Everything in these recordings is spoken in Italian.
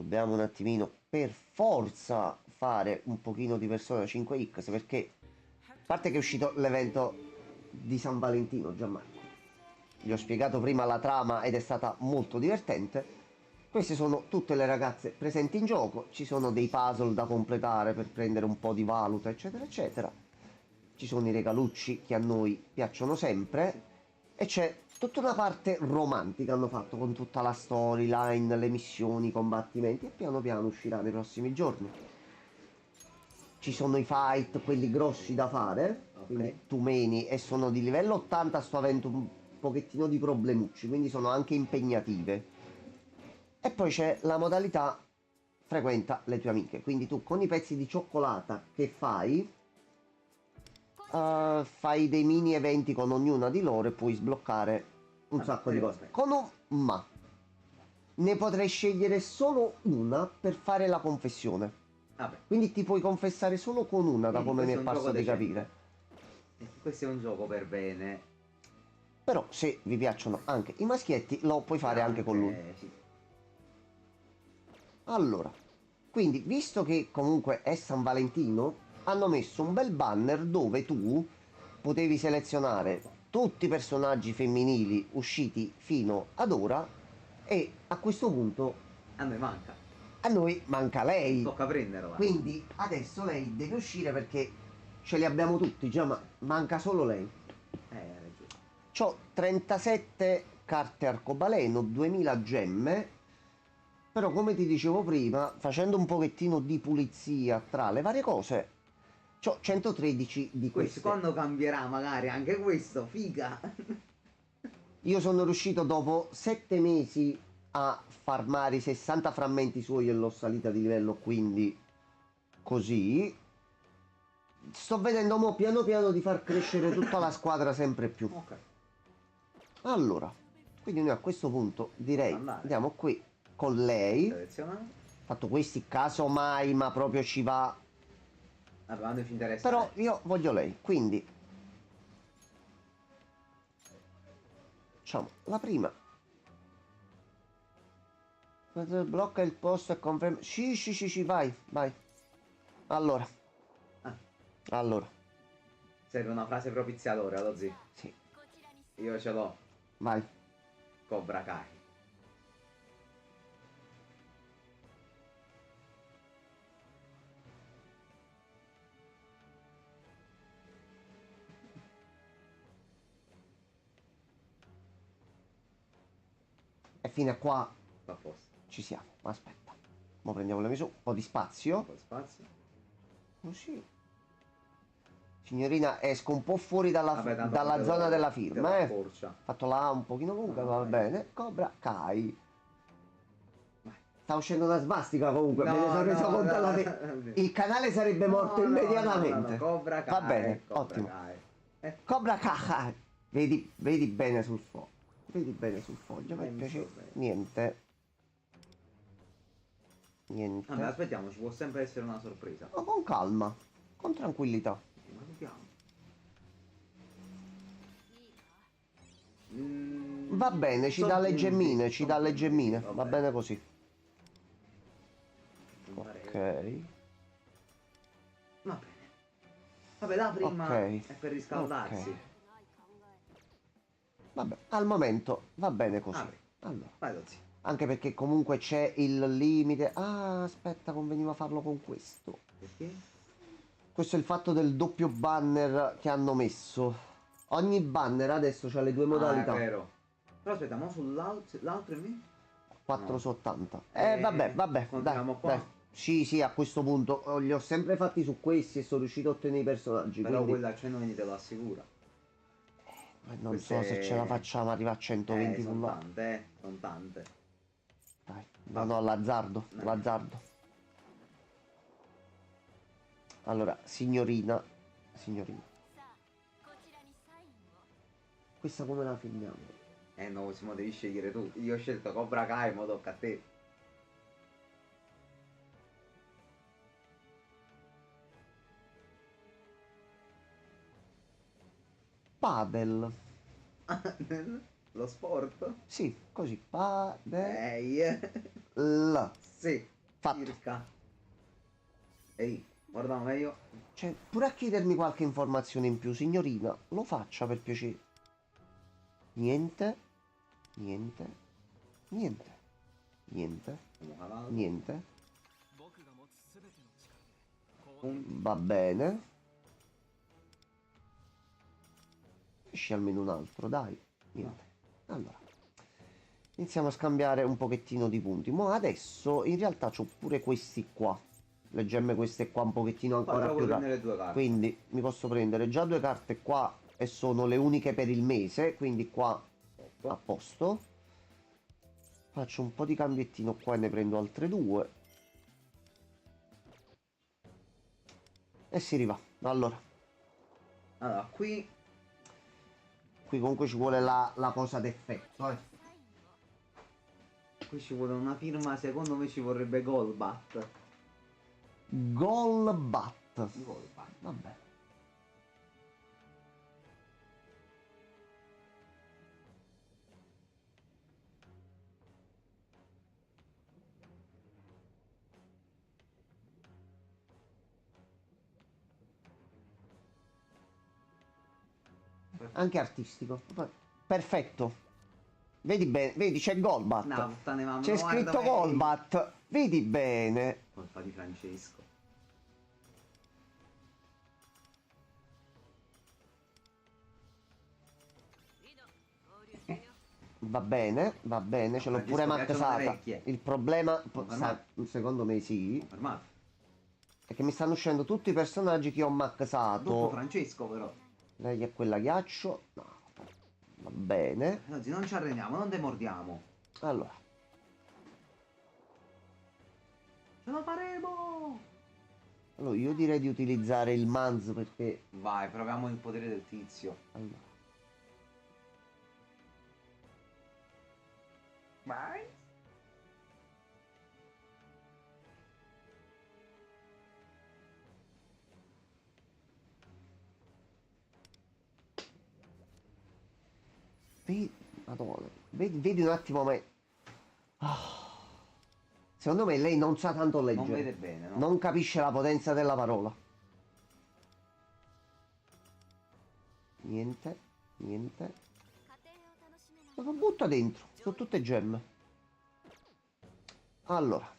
dobbiamo un attimino per forza fare un pochino di Persona 5X, perché a parte che è uscito l'evento di San Valentino, Gianmarco, gli ho spiegato prima la trama ed è stata molto divertente. Queste sono tutte le ragazze presenti in gioco, ci sono dei puzzle da completare per prendere un po' di valuta, eccetera, eccetera. Ci sono i regalucci che a noi piacciono sempre e c'è tutta una parte romantica hanno fatto con tutta la storyline, le missioni, i combattimenti e piano piano uscirà nei prossimi giorni. Ci sono i fight, quelli grossi da fare, Ok. quindi tu meni e sono di livello 80, sto avendo un pochettino di problemucci, quindi sono anche impegnative. E poi c'è la modalità frequenta le tue amiche, quindi tu con i pezzi di cioccolata che fai, fai dei mini eventi con ognuna di loro e puoi sbloccare un Vabbè, sacco di cose. vabbè. Con un ma ne potrei scegliere solo una per fare la confessione. Vabbè. Quindi ti puoi confessare solo con una, da Quindi come mi questo è è un gioco parso di decente. capire. Questo è un gioco per bene. Però se vi piacciono anche i maschietti, lo puoi E fare anche con lui. anche sì. Allora, quindi, visto che comunque è San Valentino, hanno messo un bel banner dove tu potevi selezionare tutti i personaggi femminili usciti fino ad ora e a questo punto A noi manca. a noi manca lei. Tocca prenderla. Quindi adesso lei deve uscire perché ce li abbiamo tutti già, ma manca solo lei. Hai ragione. C'ho 37 carte arcobaleno, 2000 gemme. Però come ti dicevo prima, facendo un pochettino di pulizia tra le varie cose, c'ho 113 di Questo queste. quando cambierà magari anche questo, figa. Io sono riuscito dopo 7 mesi a farmare i 60 frammenti suoi e l'ho salita di livello, quindi così. Sto vedendo mo piano piano di far crescere tutta la squadra sempre più. Ok, Allora, quindi noi a questo punto posso direi andare. andiamo qui con lei. Selezionare. Fatto questi caso mai, ma proprio ci va. Vabbè, quando ci interessa Però lei. io voglio lei, quindi facciamo la prima. Blocca il posto e conferma. Sì, sì, sì, sì, vai, vai. Allora, Ah, allora, serve una frase propiziatoria, lo zio. sì, Io ce l'ho. vai. Cobra Kai. E fino a qua Sta a posto. ci siamo. Aspetta. Ora prendiamo le misure, un po' di Un spazio. po' di spazio. Così. Signorina, esco un po' fuori Vabbè, tanto poi dalla zona della te lo firma, eh. accorcia. Fatto la A un pochino lunga, Ah, va vai. bene. Cobra Kai. Vai. Sta uscendo una svastica comunque, me ne sono No, reso no, conto alla no. fine. Il canale sarebbe morto No, no, no, no, immediatamente. no. Cobra Va Kai. bene, Cobra ottimo. Kai. Cobra Kai. Vedi, vedi bene sul foglio. Vedi bene sul foglio, mi Mi piace. sto bene. Niente. Vabbè, Niente. aspettiamo, ci può sempre essere una sorpresa. Ma con calma, con tranquillità. Ma vediamo. Va bene, ci Sono dà le punti, gemmine, ci sono dà le punti, gemmine. sì, Va bene così. Puntarello. Ok. Va bene. Vabbè, la prima Ok. è per Ok. riscaldarsi. Vabbè, al momento va bene così. Apri. Allora. Vai, Dozzi. Anche perché comunque c'è il limite. Ah, aspetta, conveniva farlo con questo. Perché? Questo è il fatto del doppio banner che hanno messo. Ogni banner adesso ha le due Ah, è modalità. vero. Però aspetta, ma l'altro è me? 4 No. su 80. Vabbè, Eh, vabbè, dai, continuiamo qua. dai. Sì, sì, a questo punto li ho sempre fatti su questi e sono riuscito a ottenere i personaggi. Però Quindi quella a 120 te lo assicura. non so se ce la Queste... facciamo arrivare a 120 sono sulla. tante, sono tante. Dai, no, Vabbè. no, l'azzardo, No. l'azzardo. Allora, signorina, signorina, questa come la filmiamo? No, Simo, devi scegliere tu. Io ho scelto Cobra Kai, ma tocca a te. Padel. Lo sport? Sì, così, padel. Ehi. Sì, Fatto. circa. Ehi, guarda meglio. Cioè, pure a chiedermi qualche informazione in più, signorina, lo faccia per piacere. Niente, niente, niente, niente, Abbiamo cavato. niente. Punti. Va bene. Esci almeno un altro, dai. Niente. Allora, iniziamo a scambiare un pochettino di punti. Ma adesso in realtà c'ho pure questi qua. Le gemme queste qua un pochettino ancora Però più puoi prendere 2 carte. Quindi mi posso prendere già 2 carte qua e sono le uniche per il mese. Quindi qua a posto. Faccio un po' di cambiettino qua e ne prendo altre 2. E si riva. Allora, Allora, qui comunque ci vuole la cosa d'effetto, ci vuole una firma, secondo me ci vorrebbe Golbat. Golbat. Golbat. Vabbè. Anche artistico. Perfetto. Vedi bene, vedi c'è Golbat. No, puttane mamma, C'è guarda scritto me. Golbat. Vedi bene. Colpa di Francesco. Va bene, ce l'ho Francesco, pure piacciono le maxata. orecchie. Il problema, Confermato. secondo me sì, Fermato. è che mi stanno uscendo tutti i personaggi che ho Dopo maxato. Francesco però. Lei è quella ghiaccio. No, va bene. Ragazzi, non ci arrendiamo, non demordiamo. Allora, Ce la faremo! allora io direi di utilizzare il Manz perché... Vai, proviamo il potere del tizio. Allora, Vai. vedi, Madonna, vedi un attimo me. Secondo me lei non sa tanto leggere. Non vede bene, no? Non capisce la potenza della parola. Niente, niente. Lo butto dentro, sono tutte gemme. Allora, a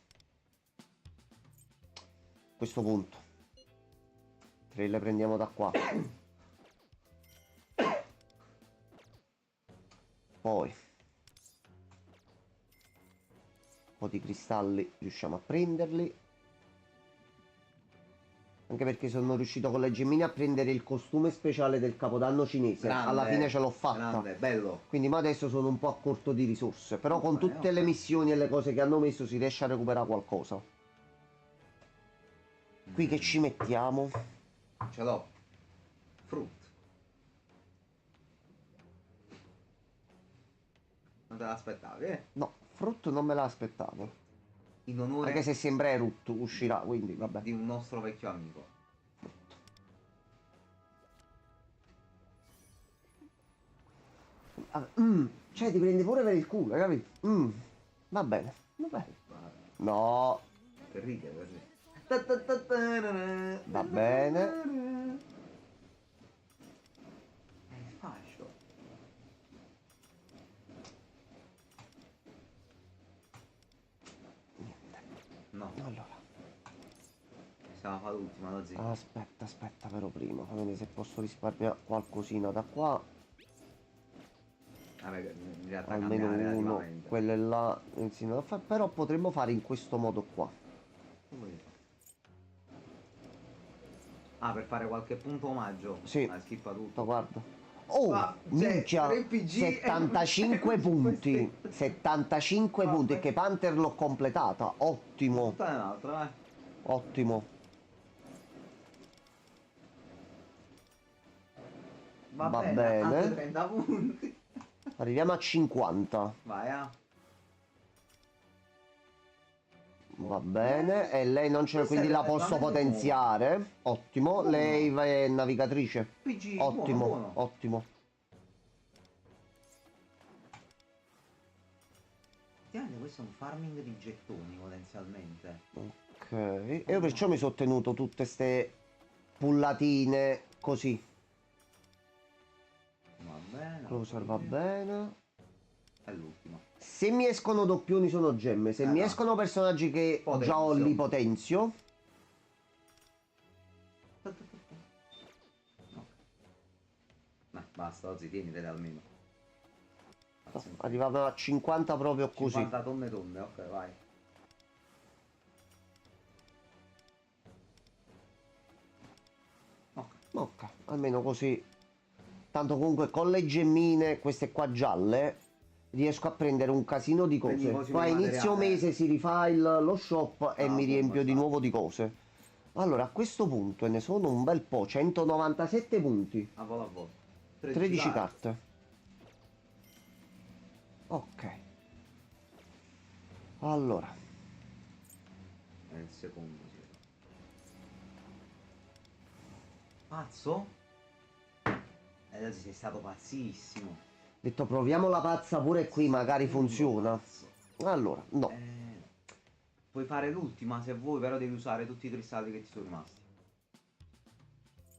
questo punto, 3 le prendiamo da qua. Poi, un po' di cristalli riusciamo a prenderli. Anche perché sono riuscito con le gemmine a prendere il costume speciale del Capodanno cinese. Grande, Alla fine ce l'ho fatta. Grande, bello. Quindi ma adesso sono un po' a corto di risorse. Però con Bene, tutte ok. le missioni e le cose che hanno messo si riesce a recuperare qualcosa. Qui che ci mettiamo? Ce l'ho. Fruit. Non te l'aspettavi, eh? No, frutto non me l'aspettavo. In onore Anche se sembra Erut uscirà, quindi vabbè. di un nostro vecchio amico. Cioè ti prendi pure per il culo, hai capito? Va bene, va bene. No, Per ridere, per ridere. va bene. È il fascio. No, Allora, siamo fa l'ultima, lo zio. aspetta però prima. Fammi vedere se posso risparmiare qualcosina da qua. Vabbè, in realtà Almeno cambia uno, relativamente. quelle là insieme a fare. Però potremmo fare in questo modo qua. Come dire? Ah, per fare qualche punto omaggio. Sì. Ah, schippa tutto. Guarda. Oh, Ah, cioè, minchia, 3 PG e 75 punti. queste- 75 Vabbè. punti. Che Panther l'ho completata. Ottimo, Tutta un'altra, vai. ottimo. Va, Va bene, bene. altri 30 punti. Arriviamo a 50. Vai, ah. Va bene. E lei non c'è, Questa quindi è la posso relativamente potenziare. Ottimo. Buono. Lei è navigatrice. PG, Ottimo, buono. ottimo. Effettivamente questo è un farming di gettoni potenzialmente. inizialmente. Ok. E io perciò mi sono tenuto tutte ste pullatine così. Va bene. Closer va bene. È l'ultima. Se mi escono doppioni sono gemme. Se mi no. escono personaggi che già ho Potenzio. li potenzio. No. Basta, oggi tienitele almeno. Arrivavano a 50 proprio così. 50 tonne, ok, vai. Ok. Ok, almeno così. Tanto comunque con le gemmine, queste qua gialle, riesco a prendere un casino di Prendi cose. così Poi a di inizio materiale. mese si rifà lo shop e Ah, mi riempio di esatto. nuovo di cose. Allora, a questo punto ne sono un bel po', 197 punti, A volo a volo. 13 carte. Ok. Allora, È il secondo, sì. Pazzo? Oggi sei stato pazzissimo. detto proviamo la pazza pure qui, magari Secondo funziona. pazzo. Allora, no. Puoi fare l'ultima se vuoi, però devi usare tutti i cristalli che ti sono rimasti.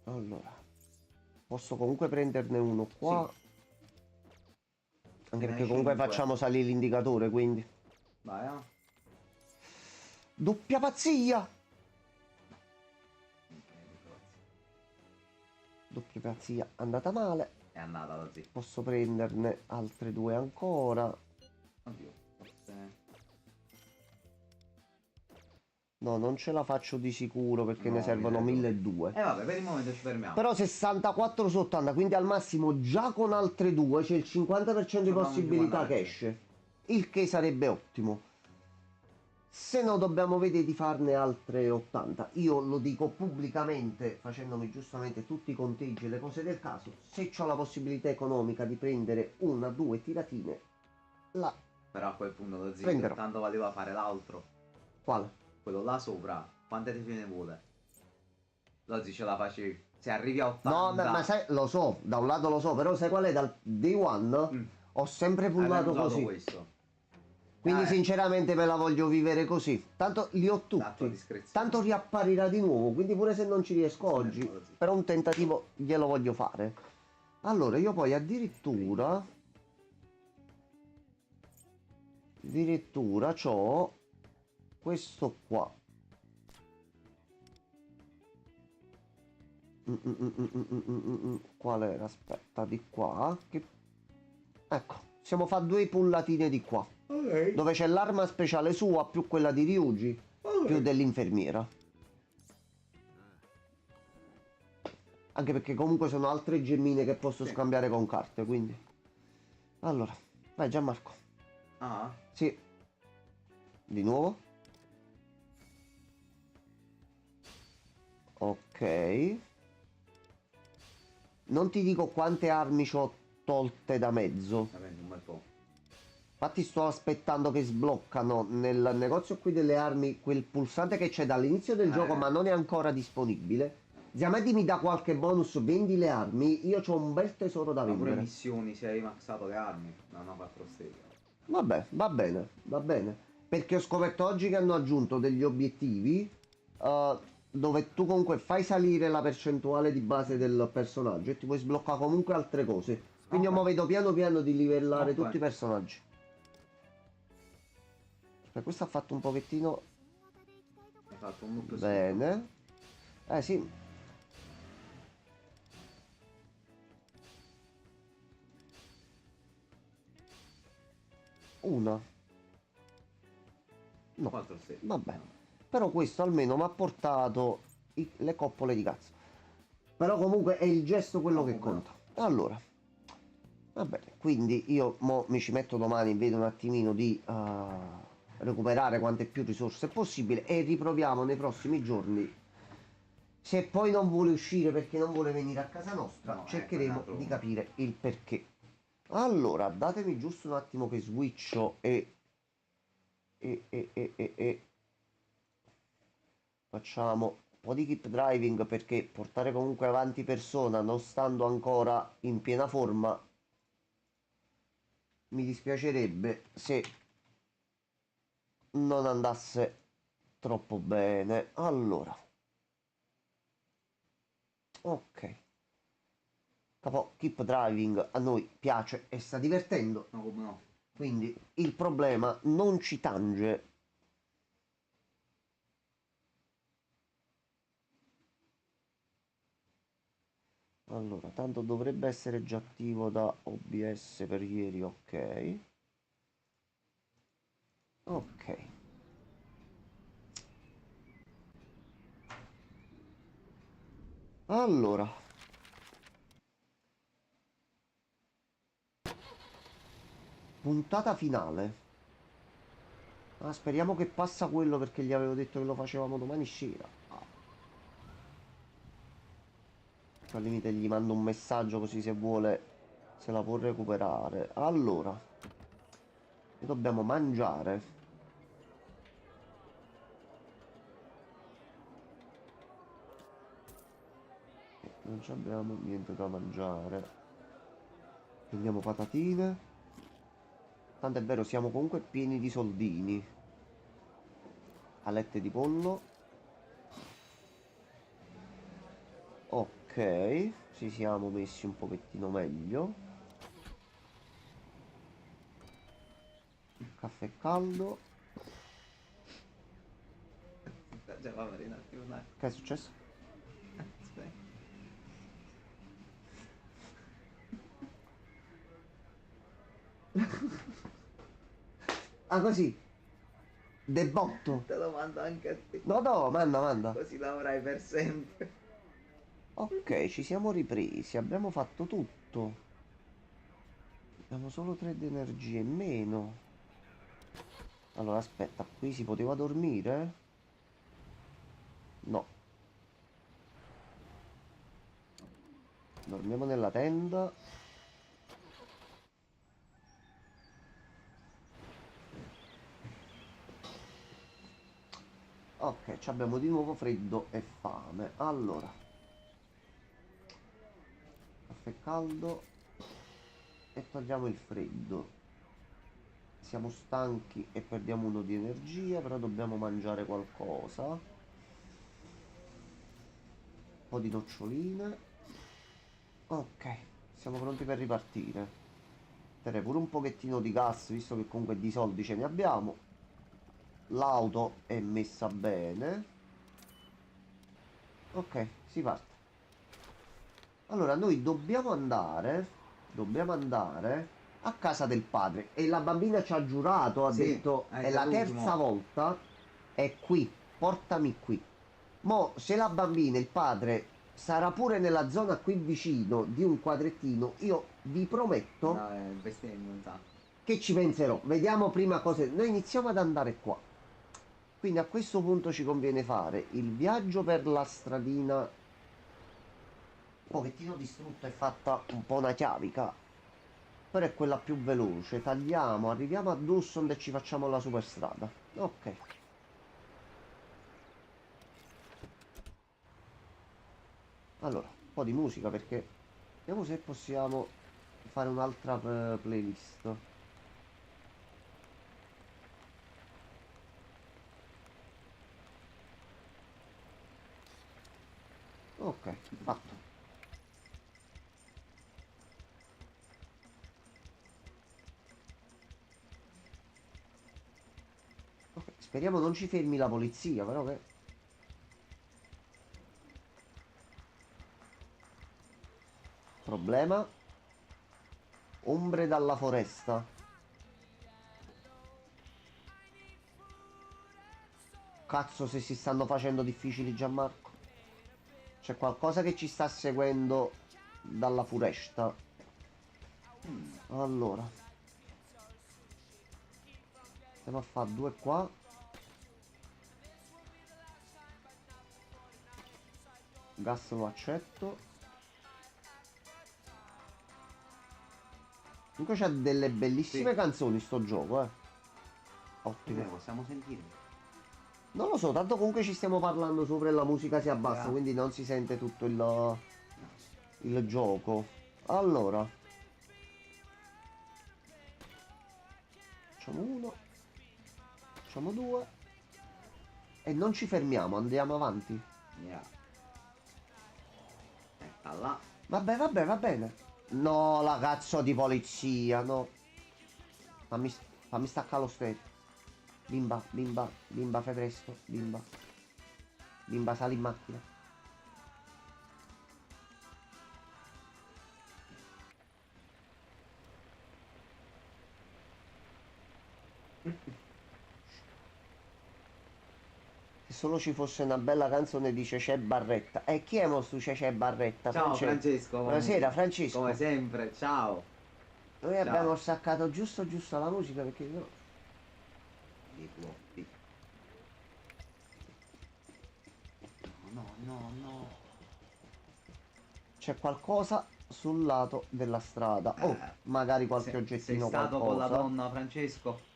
Allora, posso comunque prenderne uno qua. Sì. Anche Ne perché hai comunque 5. facciamo salire l'indicatore, quindi. Vai, Doppia pazzia! Doppia pazzia andata male. È andata da zio. Posso prenderne altre due ancora. Oddio, forse... No, non ce la faccio di sicuro perché No, ne servono 1200. 1200. Vabbè, per il momento ci fermiamo. Però 64 su 80, quindi al massimo già con altre due c'è il 50% di Abbiamo un possibilità 50%. che esce. Il che sarebbe ottimo. Se no dobbiamo vedere di farne altre 80. Io lo dico pubblicamente, facendomi giustamente tutti i conteggi e le cose del caso. Se ho la possibilità economica di prendere una, due tiratine, la Però a quel punto lo zio, prenderò. tanto valeva fare l'altro. Quale? Quello là sopra, quante te ce ne vuole? L'oggi ce la facevi. Se arrivi a 80... No, ma sai, lo so, da un lato lo so, però sai qual è? Dal day one ho sempre pullato usato così. questo. Quindi sinceramente me la voglio vivere così. Tanto li ho tutti. Tanto riapparirà di nuovo, quindi pure se non ci riesco oggi, però un tentativo glielo voglio fare. Allora, io poi addirittura c'ho questo qua. Qual era? Aspetta, di qua. Ecco, siamo fa due pullatine di qua. Ok. Dove c'è l'arma speciale sua più quella di Ryuji più dell'infermiera. Anche perché comunque sono altre gemmine che posso scambiare con carte, quindi. Allora, vai Gianmarco. Ah? Sì. Di nuovo. Ok. Non ti dico quante armi c'ho tolte da mezzo. Un bel po'. Infatti sto aspettando che sbloccano nel negozio qui delle armi quel pulsante che c'è dall'inizio del gioco ma non è ancora disponibile. Ziamedi mi dà qualche bonus, vendi le armi, io ho un bel tesoro da Ma pure vendere. missioni se hai maxato le armi. No, no, 4 stelle. Vabbè, va bene, va bene. Perché ho scoperto oggi che hanno aggiunto degli obiettivi dove tu comunque fai salire la percentuale di base del personaggio e ti puoi sbloccare comunque altre cose. Quindi io mo vedo piano piano di livellare tutti i personaggi. Per questo ha fatto un pochettino. Hai fatto un mucchio Bene. Sì. Una. No. 4 stelle. Vabbè. Però questo almeno mi ha portato le coppole di cazzo. Però comunque è il gesto quello che conta. Allora. Va bene. Quindi io mo mi ci metto domani, vedo un attimino di recuperare quante più risorse possibile e riproviamo nei prossimi giorni. Se poi non vuole uscire perché non vuole venire a casa nostra, no, cercheremo di capire il perché. Allora, datemi giusto un attimo che switcho e facciamo un po' di keep driving perché portare comunque avanti persona non stando ancora in piena forma mi dispiacerebbe se non andasse Troppo bene. Allora, ok. Capo, keep driving a noi piace e sta divertendo. No, come no? Quindi il problema non ci tange. Allora, tanto dovrebbe essere già attivo da OBS per ieri, ok. Ok. Allora, puntata finale. Ah, speriamo che passa quello perché gli avevo detto che lo facevamo domani sera. Ah, al limite gli mando un messaggio così se vuole se la può recuperare. Allora, dobbiamo mangiare. Non ci abbiamo niente da mangiare. Prendiamo patatine. Tanto è vero, siamo comunque pieni di soldini. Alette di pollo. Ok, ci siamo messi un pochettino meglio. Caffè caldo. Già va bene, un attimo, un attimo. Che è successo? Aspetta. Ah, così. De botto. Te lo mando anche a te. No, no, manda, manda. Così lavorai per sempre. Ok, ci siamo ripresi. Abbiamo fatto tutto. Abbiamo solo 3 di energie in meno. Allora, aspetta, qui si poteva dormire? No. Dormiamo nella tenda. Ok, ci abbiamo di nuovo freddo e fame. Allora, caffè caldo e togliamo il freddo. Siamo stanchi e perdiamo uno di energia, però dobbiamo mangiare qualcosa. Un po' di noccioline. Ok, siamo pronti per ripartire. Terrei pure un pochettino di gas, visto che comunque di soldi ce ne abbiamo. L'auto è messa bene. Ok, si parte. Allora, noi dobbiamo andare a casa del padre. E la bambina ci ha giurato, ha Sì, detto, hai è la saluti, terza mo. volta, è qui, portami qui. Mo, se la bambina, il padre, sarà pure nella zona qui vicino di un quadrettino, io vi prometto No, bestemmia un sacco. che ci penserò. Vediamo prima cose. Noi iniziamo ad andare qua. Quindi a questo punto ci conviene fare il viaggio per la stradina un pochettino distrutta e fatta un po' una chiavica. Però è quella più veloce. Tagliamo, arriviamo a Dawson e ci facciamo la superstrada. Ok. Allora, un po' di musica perché vediamo se possiamo fare un'altra playlist. Ok, fatto. Ok, speriamo non ci fermi la polizia, però che... Problema? Ombre dalla foresta. Cazzo se si stanno facendo difficili, Gianmarco. C'è qualcosa che ci sta seguendo dalla foresta. Allora, andiamo a fare due qua. Gas lo accetto. Comunque c'ha delle bellissime Sì, canzoni sto gioco, eh. come Ottimo. possiamo sentire? Non lo so, tanto comunque ci stiamo parlando sopra e la musica si abbassa, Yeah. quindi non si sente tutto il gioco. Allora, facciamo uno, facciamo due. E non ci fermiamo, andiamo avanti. Yeah. Ecco là. Vabbè, vabbè, va bene. No, la cazzo di polizia, no. Fammi, fammi staccare lo stereo. Bimba, bimba, bimba, fai presto, bimba. Bimba, sali in macchina. Se solo ci fosse una bella canzone di Cecè Barretta. E chi è mo stu Cecè Barretta? Ciao Francesco. Buonasera Francesco. Come sempre, ciao. Noi Ciao. abbiamo staccato giusto la musica perché no. I floppy. No, no, no. C'è qualcosa sul lato della strada. Oh, magari qualche oggettino, sei stato qualcosa. con la donna, Francesco?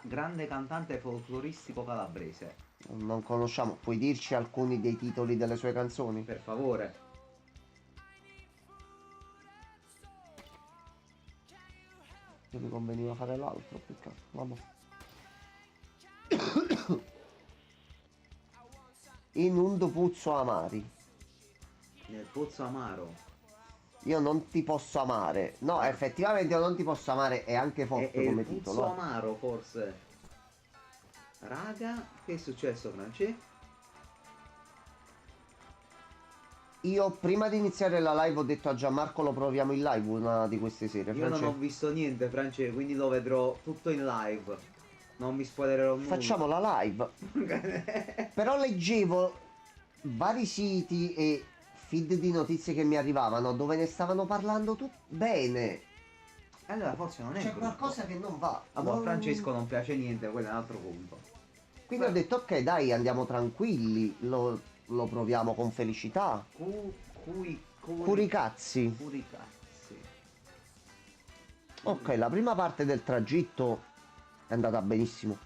Grande cantante folcloristico calabrese. Non conosciamo. Puoi dirci alcuni dei titoli delle sue canzoni? Per favore. Che mi conveniva fare l'altro, peccato. Vabbè. In un puzzo amari. Nel pozzo amaro. Io non ti posso amare. No, effettivamente io non ti posso amare è anche forte È come il puzzo titolo. amaro, forse. Raga, che è successo, Franci? Io prima di iniziare la live ho detto a Gianmarco lo proviamo in live una di queste sere. Io non ho visto niente, Franci, quindi lo vedrò tutto in live. Non mi spoilerò nulla. Facciamo la live. Però leggevo vari siti e feed di notizie che mi arrivavano dove ne stavano parlando tutti bene. Allora forse non è C'è brutto. qualcosa che non va. A Francesco non piace niente, quello è un altro punto. Quindi ho detto ok dai andiamo tranquilli, lo proviamo con felicità. Curicazzi. Curicazzi. Ok, la prima parte del tragitto è andata benissimo.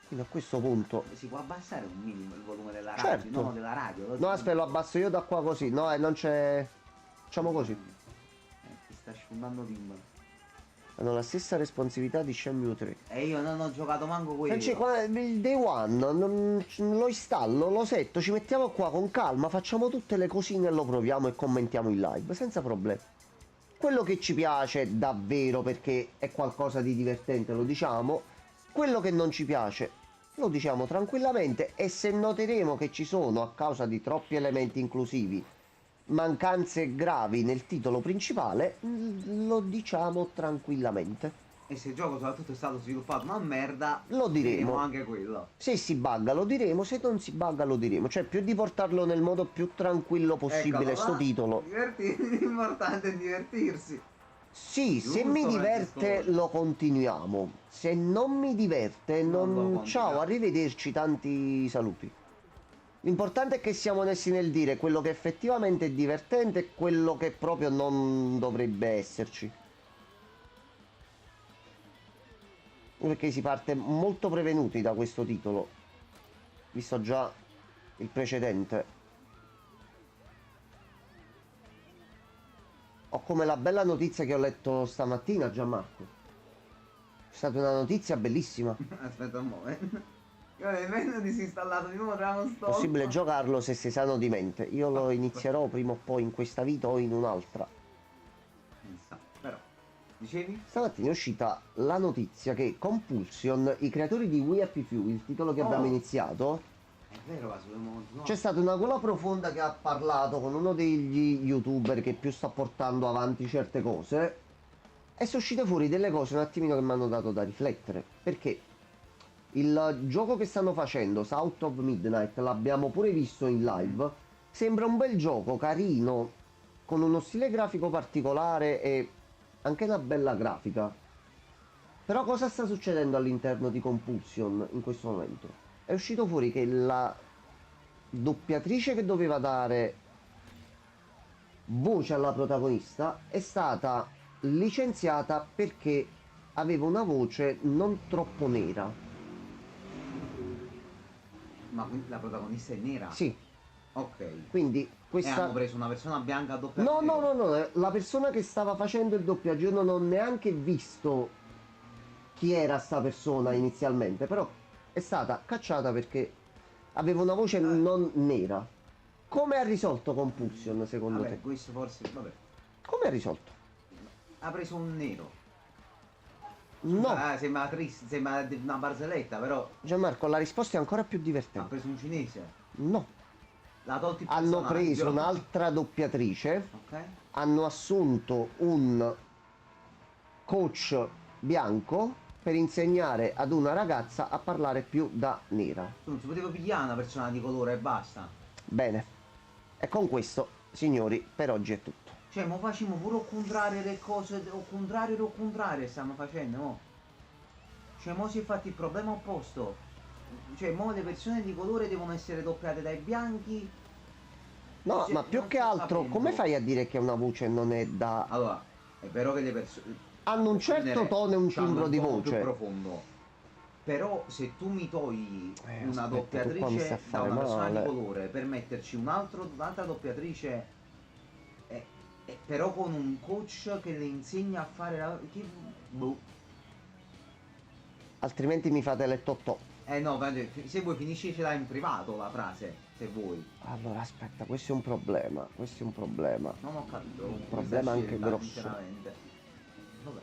Quindi a questo punto... Si può abbassare un minimo il volume della radio? Certo. No, della radio. No, aspetta, lo abbasso io da qua così. No, non c'è... Facciamo così. Ti sta sfondando timbro. Hanno la stessa responsabilità di Shenmue 3. E io non ho giocato manco quello. Il Day One, lo installo, lo setto, ci mettiamo qua con calma, facciamo tutte le cosine e lo proviamo e commentiamo in live, senza problemi. Quello che ci piace davvero perché è qualcosa di divertente lo diciamo, quello che non ci piace lo diciamo tranquillamente e se noteremo che ci sono a causa di troppi elementi inclusivi mancanze gravi nel titolo principale lo diciamo tranquillamente. E se il gioco soprattutto è stato sviluppato una merda, Lo diremo anche quello. Se si bugga lo diremo, se non si bugga lo diremo. Cioè più di portarlo nel modo più tranquillo possibile sto titolo. L'importante è divertirsi. Sì, Giusto, se mi diverte Francesco. lo continuiamo. Se non mi diverte Non lo non... continuiamo. Ciao, arrivederci, tanti saluti. L'importante è che siamo onesti nel dire quello che effettivamente è divertente e quello che proprio non dovrebbe esserci. Perché si parte molto prevenuti da questo titolo, visto già il precedente. Ho come la bella notizia che ho letto stamattina, Gianmarco. È stata una notizia bellissima. Aspetta un momento. Io nemmeno disinstallato di nuovo Dragon Stone. Possibile giocarlo se sei sano di mente. Io lo inizierò prima o poi in questa vita o in un'altra. Però, dicevi? Stamattina è uscita la notizia che Compulsion, i creatori di We Happy Few, il titolo che abbiamo iniziato, È vero, ma no. c'è stata una gola profonda che ha parlato con uno degli youtuber che più sta portando avanti certe cose e sono uscite fuori delle cose un attimino che mi hanno dato da riflettere. Perché il gioco che stanno facendo, South of Midnight, l'abbiamo pure visto in live, sembra un bel gioco, carino, con uno stile grafico particolare e anche una bella grafica. Però cosa sta succedendo all'interno di Compulsion in questo momento? È uscito fuori che la doppiatrice che doveva dare voce alla protagonista è stata licenziata perché aveva una voce non troppo nera. Ma quindi la protagonista è nera? Sì, Ok. quindi E questa... hanno preso una persona bianca a doppia No, no, no, no, la persona che stava facendo il doppiaggio io non ho neanche visto chi era sta persona inizialmente, però è stata cacciata perché aveva una voce non nera. Come ha risolto Compulsion secondo Vabbè, te? questo forse, vabbè, Come ha risolto? ha preso un nero. No, Scusa, sembra triste, sembra una barzelletta, però Gianmarco, la risposta è ancora più ha divertente. preso un cinese. No, L'ha tolto il hanno preso personaggio. un'altra doppiatrice, Ok? hanno assunto un coach bianco per insegnare ad una ragazza a parlare più da nera. Tu non si poteva pigliare una persona di colore e basta. Bene, e con questo, signori, per oggi è tutto. Cioè, mo facciamo pure o contrario le cose, o contrario stanno facendo, mo. Cioè, mo si è fatto il problema opposto. Cioè, mo le persone di colore devono essere doppiate dai bianchi. No, Cioè, ma più non che sto altro, come capendo. fai a dire che una voce non è da... Allora, è vero che le persone... Hanno un certo tono e un timbro di un tono più voce. profondo. Però se tu mi togli una Aspetta, tu qua mi stai a doppiatrice da fare una persona di male. colore per metterci un'altra doppiatrice, eh, però con un coach che le insegna a fare la... boh. Altrimenti mi fate le totò. No, se vuoi finiscicela in privato la frase, se vuoi. Allora, aspetta, questo è un problema. Questo è un problema. Non ho capito. Un Questa problema anche scelta, grosso. sinceramente. Vabbè.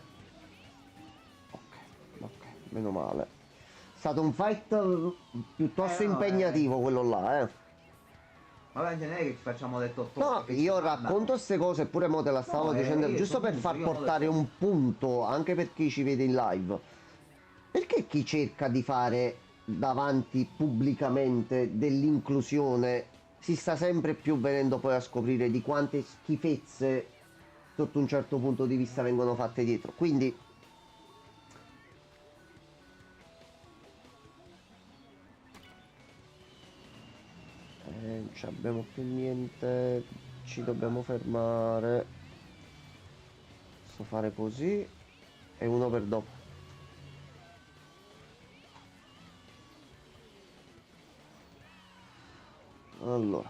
Ok, meno male. È stato un fight piuttosto No, impegnativo quello là, eh. Vabbè, non è che ci facciamo le totò. No, che io ci mandano. racconto queste cose, eppure mo te la stavo No, dicendo io giusto sono per punto, far io non le portare so. un punto anche per chi ci vede in live. Perché chi cerca di fare davanti pubblicamente dell'inclusione si sta sempre più venendo poi a scoprire di quante schifezze sotto un certo punto di vista vengono fatte dietro. Quindi non ci abbiamo più niente, ci dobbiamo fermare. Posso fare così e uno per dopo. Allora,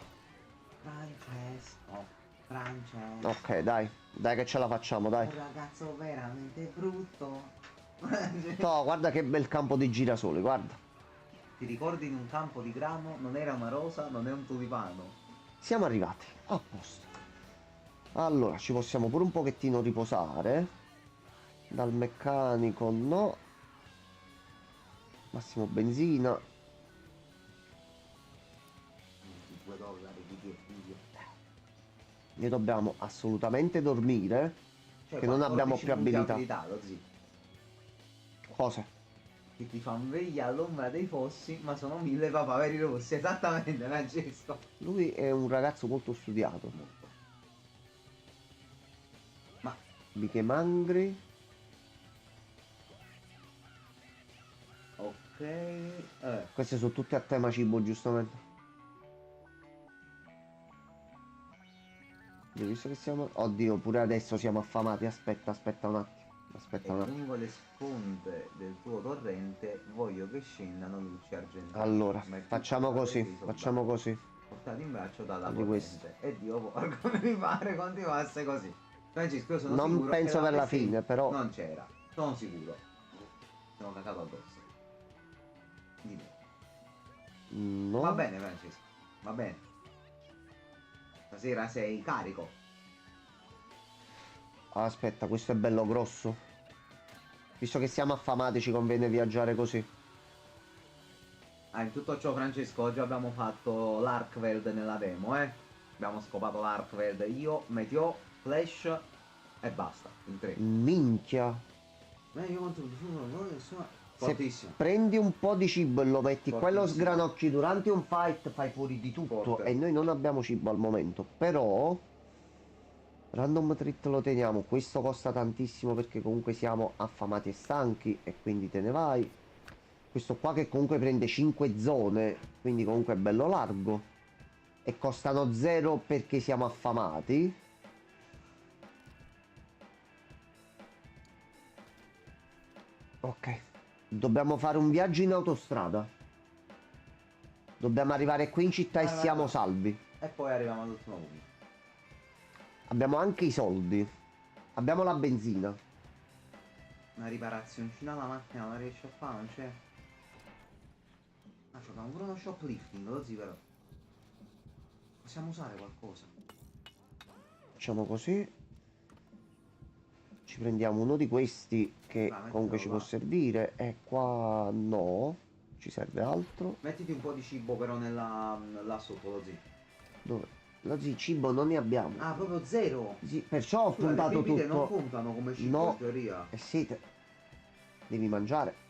Francesco. ok, dai, dai che ce la facciamo, dai. Un ragazzo veramente brutto. No, guarda che bel campo di girasoli, guarda. Ti ricordi in un campo di grano? Non era una rosa, non è un tulipano. Siamo arrivati, a posto. Allora, ci possiamo pure un pochettino riposare. Dal meccanico no. Massimo benzina. 2 dollari di figlio. Noi dobbiamo assolutamente dormire. Cioè, Che non abbiamo 14 più punti abilità. lo zio. Cosa? Che ti fanno vegliare all'ombra dei fossi, ma sono 1000 papaveri rossi. Esattamente, Francesco. Lui è un ragazzo molto studiato. Molto. Ma Biche Mangri. ok. Queste sono tutte a tema cibo, giustamente. Io visto che siamo... Oddio, pure adesso siamo affamati. Aspetta, aspetta un attimo. Aspetta un E attimo. lungo le sponde del tuo torrente voglio che scendano luci argentate. Allora, Metti facciamo il popolo così. dei soldati, Facciamo così. portati in braccio dalla Di questo. corrente. E Dio porco mi pare continuasse così. Francesco, io sono Non sicuro che penso la per la PlayStation fine, però. non c'era. Sono sicuro. Sono cacato addosso. Dimmi. No. Va bene, Francesco. Va bene. Stasera sei carico. Aspetta, questo è bello grosso. Visto che siamo affamati, ci conviene viaggiare così. In tutto ciò, Francesco, oggi abbiamo fatto l'Arkveld nella demo, eh? Abbiamo scopato l'Arkveld io, Meteo, Flash e basta, in 3. Minchia. Io contro il Se fortissimo. prendi un po' di cibo e lo metti qua e lo Fortissimo. sgranocchi durante un fight, fai fuori di tutto. Forte. E noi non abbiamo cibo al momento. Però... Random treat lo teniamo. Questo costa tantissimo perché comunque siamo affamati e stanchi. E quindi te ne vai. Questo qua che comunque prende 5 zone. Quindi comunque è bello largo. E costano 0 perché siamo affamati. Ok. Dobbiamo fare un viaggio in autostrada. Dobbiamo arrivare qui in città e siamo salvi. E poi arriviamo all'ultimo punto. Abbiamo anche i soldi. Abbiamo la benzina. una riparazioncina alla macchina non la riesce a fare, non c'è. Ah, c'abbiamo pure uno shoplifting, lo zio però. Possiamo usare qualcosa. Facciamo così. Ci prendiamo uno di questi che Va, comunque mettilo ci là. può servire. E qua no. Ci serve altro. Mettiti un po' di cibo però là sotto, lo zio. Dove? Lo zio, cibo non ne abbiamo. Ah, proprio zero? Sì, perciò ho Scusa, le puntato bibite non tutto. contano come cibo in No. teoria. Sì, devi mangiare.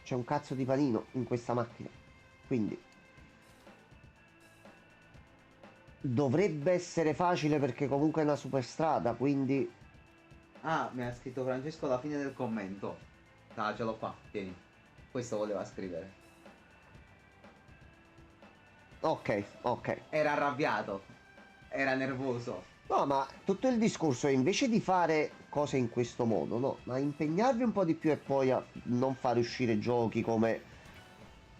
C'è un cazzo di panino in questa macchina. Quindi dovrebbe essere facile perché comunque è una superstrada, quindi Ah, mi ha scritto Francesco alla fine del commento. Ah, ce l'ho fa, tieni. Questo voleva scrivere. ok, ok. Era arrabbiato. Era nervoso. No, ma tutto il discorso è invece di fare cose in questo modo, no, ma impegnarvi un po' di più e poi non fare uscire giochi come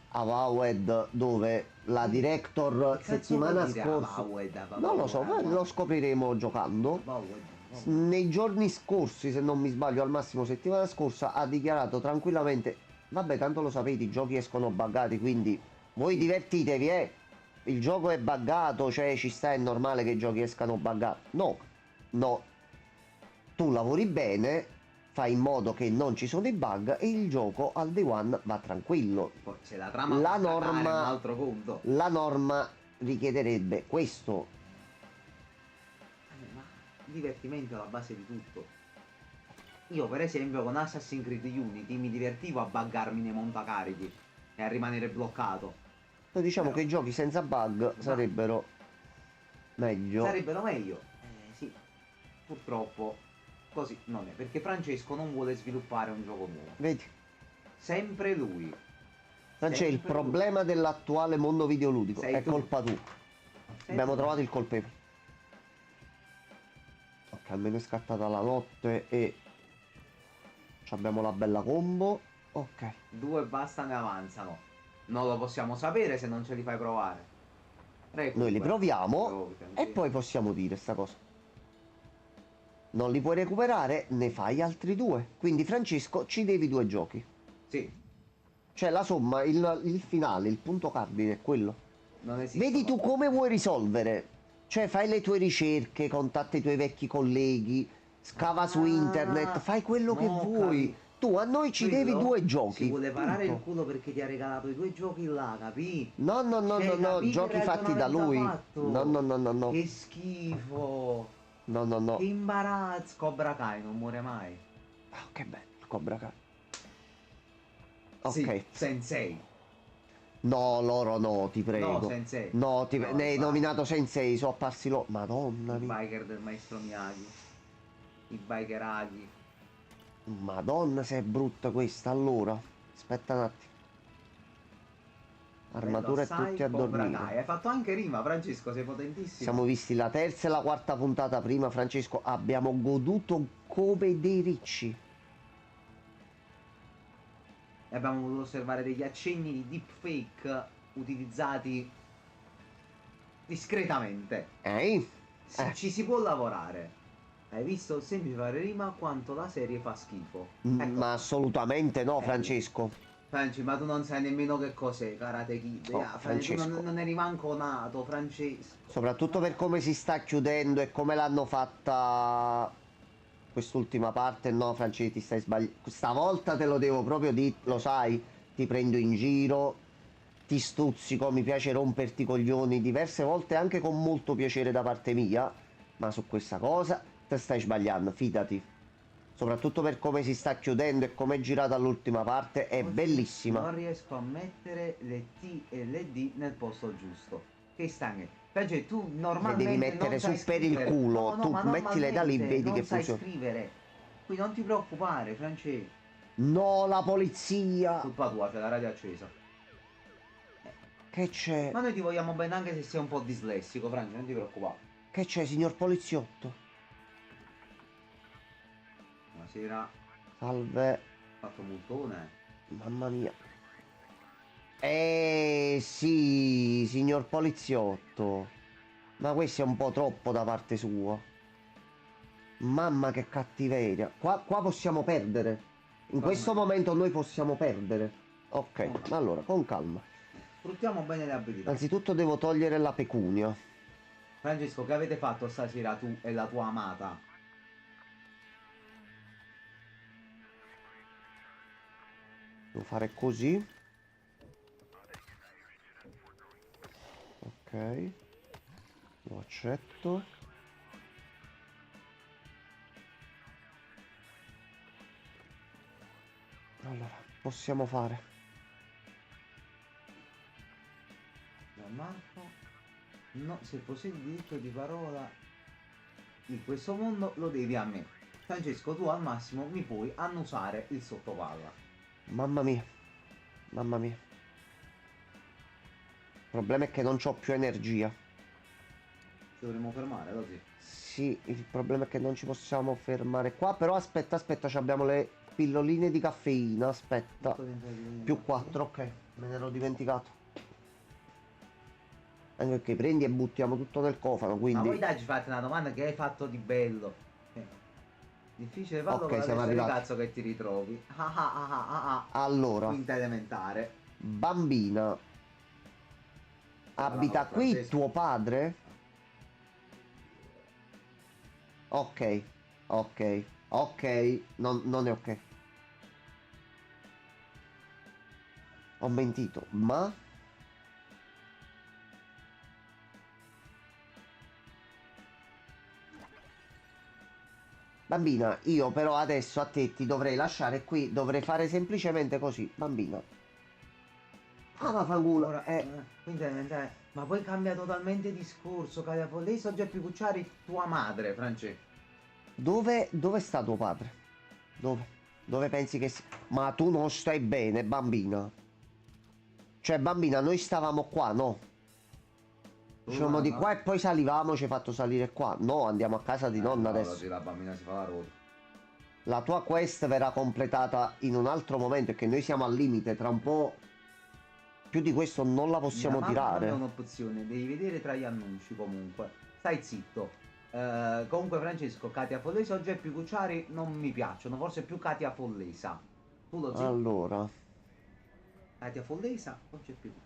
Avowed, dove la director Che cazzo settimana vuol dire scorsa, Avowed? non lo so, lo scopriremo giocando. Nei giorni scorsi, se non mi sbaglio, al massimo settimana scorsa, ha dichiarato tranquillamente: vabbè, tanto lo sapete, i giochi escono buggati, quindi voi divertitevi, il gioco è buggato, cioè ci sta, è normale che i giochi escano buggati. No, no, tu lavori bene, fai in modo che non ci sono i bug e il gioco al day one va tranquillo. Poi se la trama La fa cagare, è un norma, altro conto. la norma richiederebbe questo. Ma divertimento è la base di tutto. Io per esempio con Assassin's Creed Unity mi divertivo a buggarmi nei montacarichi e a rimanere bloccato. Noi diciamo Però- che i giochi senza bug sarebbero meglio. Sarebbero meglio. Sì, purtroppo così non è, perché Francesco non vuole sviluppare un gioco nuovo. Vedi? Sempre lui. Non c'è il Sempre problema dell'attuale mondo videoludico, Sei è tu. colpa tua. Sei Abbiamo tu. trovato il colpevole. Ok, almeno è scattata la notte e abbiamo la bella combo. Ok. Due basta ne avanzano. Non lo possiamo sapere se non ce li fai provare. Noi li proviamo Recupera. e poi possiamo dire sta cosa. Non li puoi recuperare, ne fai altri due. Quindi Francesco, ci devi due giochi. Sì, Cioè la somma, il finale, il punto cardine è quello. non esiste. Vedi tu come vuoi risolvere. Cioè fai le tue ricerche, contatti i tuoi vecchi colleghi, scava su internet, fai quello che vuoi. Tu a noi ci devi due giochi. Si vuole parare il punto. culo perché ti ha regalato i due giochi là, capì? No, no, no, Cioè, no, no, capì che giochi fatti da ragionamento lui. ha fatto? No, no, no, no, no. Che schifo. No, no, no. Che imbarazzo. Cobra Kai non muore mai. Ah, che bello, Cobra Kai. Ok. Sì, Sensei. No, loro no, ti prego. No, Sensei. No, No, ne hai vai. nominato Sensei, sono apparsi loro. Madonna I mia. biker del maestro Miyagi. I bikeraghi. Madonna, se è brutta questa, allora. Aspetta un attimo. Armatura e Bello assai, tutti a Cobra dormire. Kai. Hai fatto anche rima, Francesco, sei potentissimo. Siamo visti la terza e la quarta puntata prima, Francesco. Abbiamo goduto come dei ricci. E abbiamo potuto osservare degli accenni di deepfake utilizzati discretamente. Ci si può lavorare. Hai visto il semplice fare rima quanto la serie fa schifo. Ecco. Ma assolutamente no, Francesco. Franci, ma tu non sai nemmeno che cos'è Karate Kid. Oh, Franci, tu Francesco. non eri manco nato, Francesco. Soprattutto per come si sta chiudendo e come l'hanno fatta quest'ultima parte. No, Francesco, ti stai sbagliando. Stavolta te lo devo proprio dire, lo sai. Ti prendo in giro, ti stuzzico, mi piace romperti i coglioni diverse volte anche con molto piacere da parte mia. Ma su questa cosa te stai sbagliando, fidati. Soprattutto per come si sta chiudendo e come è girata l'ultima parte, è bellissima. Non riesco a mettere le T e le D nel posto giusto. Che stanno? Perché tu Le normalmente devi mettere non sai su per il scrivere. culo, tu ma mettile da lì, normalmente vedi che non sai funziona. scrivere. Quindi non ti preoccupare, Francesco. No, la polizia! Colpa tua, c'è la radio accesa. Che c'è? Ma noi ti vogliamo bene anche se sei un po' dislessico, Francesco, non ti preoccupare. Che c'è, signor poliziotto? Buonasera. Salve. Fatto multone. Mamma mia. Sì, signor poliziotto. Ma questo è un po' troppo da parte sua. Mamma che cattiveria. Qua possiamo perdere. In questo momento noi possiamo perdere. Ok, allora, con calma. Sfruttiamo bene le abilità. Innanzitutto devo togliere la pecunia. Francesco, che avete fatto stasera tu e la tua amata? Devo fare così. Ok. Lo accetto. Allora, possiamo fare. Gianmarco, no, se possiedi il diritto di parola in questo mondo lo devi a me. Francesco, tu al massimo mi puoi annusare il sottopalla. Mamma mia. Mamma mia. Il problema è che non c'ho più energia. Ci dovremmo fermare così. Sì, il problema è che non ci possiamo fermare qua. Però aspetta, ci abbiamo le pilloline di caffeina. Aspetta. Più 4, ok. Me ne ero dimenticato. Anche perché prendi e buttiamo tutto nel cofano, Ma quindi... voi dai ci fate una domanda che hai fatto di bello. Difficile farlo Ok, con siamo adesso il arrivati. cazzo che ti ritrovi. Ah. Allora, Quinta elementare. bambina, abita Bravo, qui Francesco. tuo padre? Ok, ok, non è ok. Ho mentito, ma... Bambina, io però adesso a te ti dovrei lasciare qui, dovrei fare semplicemente così, bambina. Ah, vaffanculo, Ora, quinta elementare. Ma poi cambia totalmente discorso, Caliafo. Lei so Geppi Cucciari, tua madre, Francesco. dove sta tuo padre? Dove? Dove pensi che... Ma tu non stai bene, bambina. Cioè, bambina, noi stavamo qua, no? Dicevamo di qua e poi salivamo, ci hai fatto salire qua. No, andiamo a casa di nonna no, adesso. così la bambina si fa la rota. La tua quest verrà completata in un altro momento, perché noi siamo al limite, tra un po'... Più di questo non la possiamo Mia mamma non è tirare. un'opzione, devi vedere tra gli annunci comunque. Stai zitto. Comunque Francesco, Katia Follesa o Geppi Cucciari non mi piacciono, forse più Katia Follesa. Tu lo zitto? Allora... Katia Follesa o Geppi Cucciari?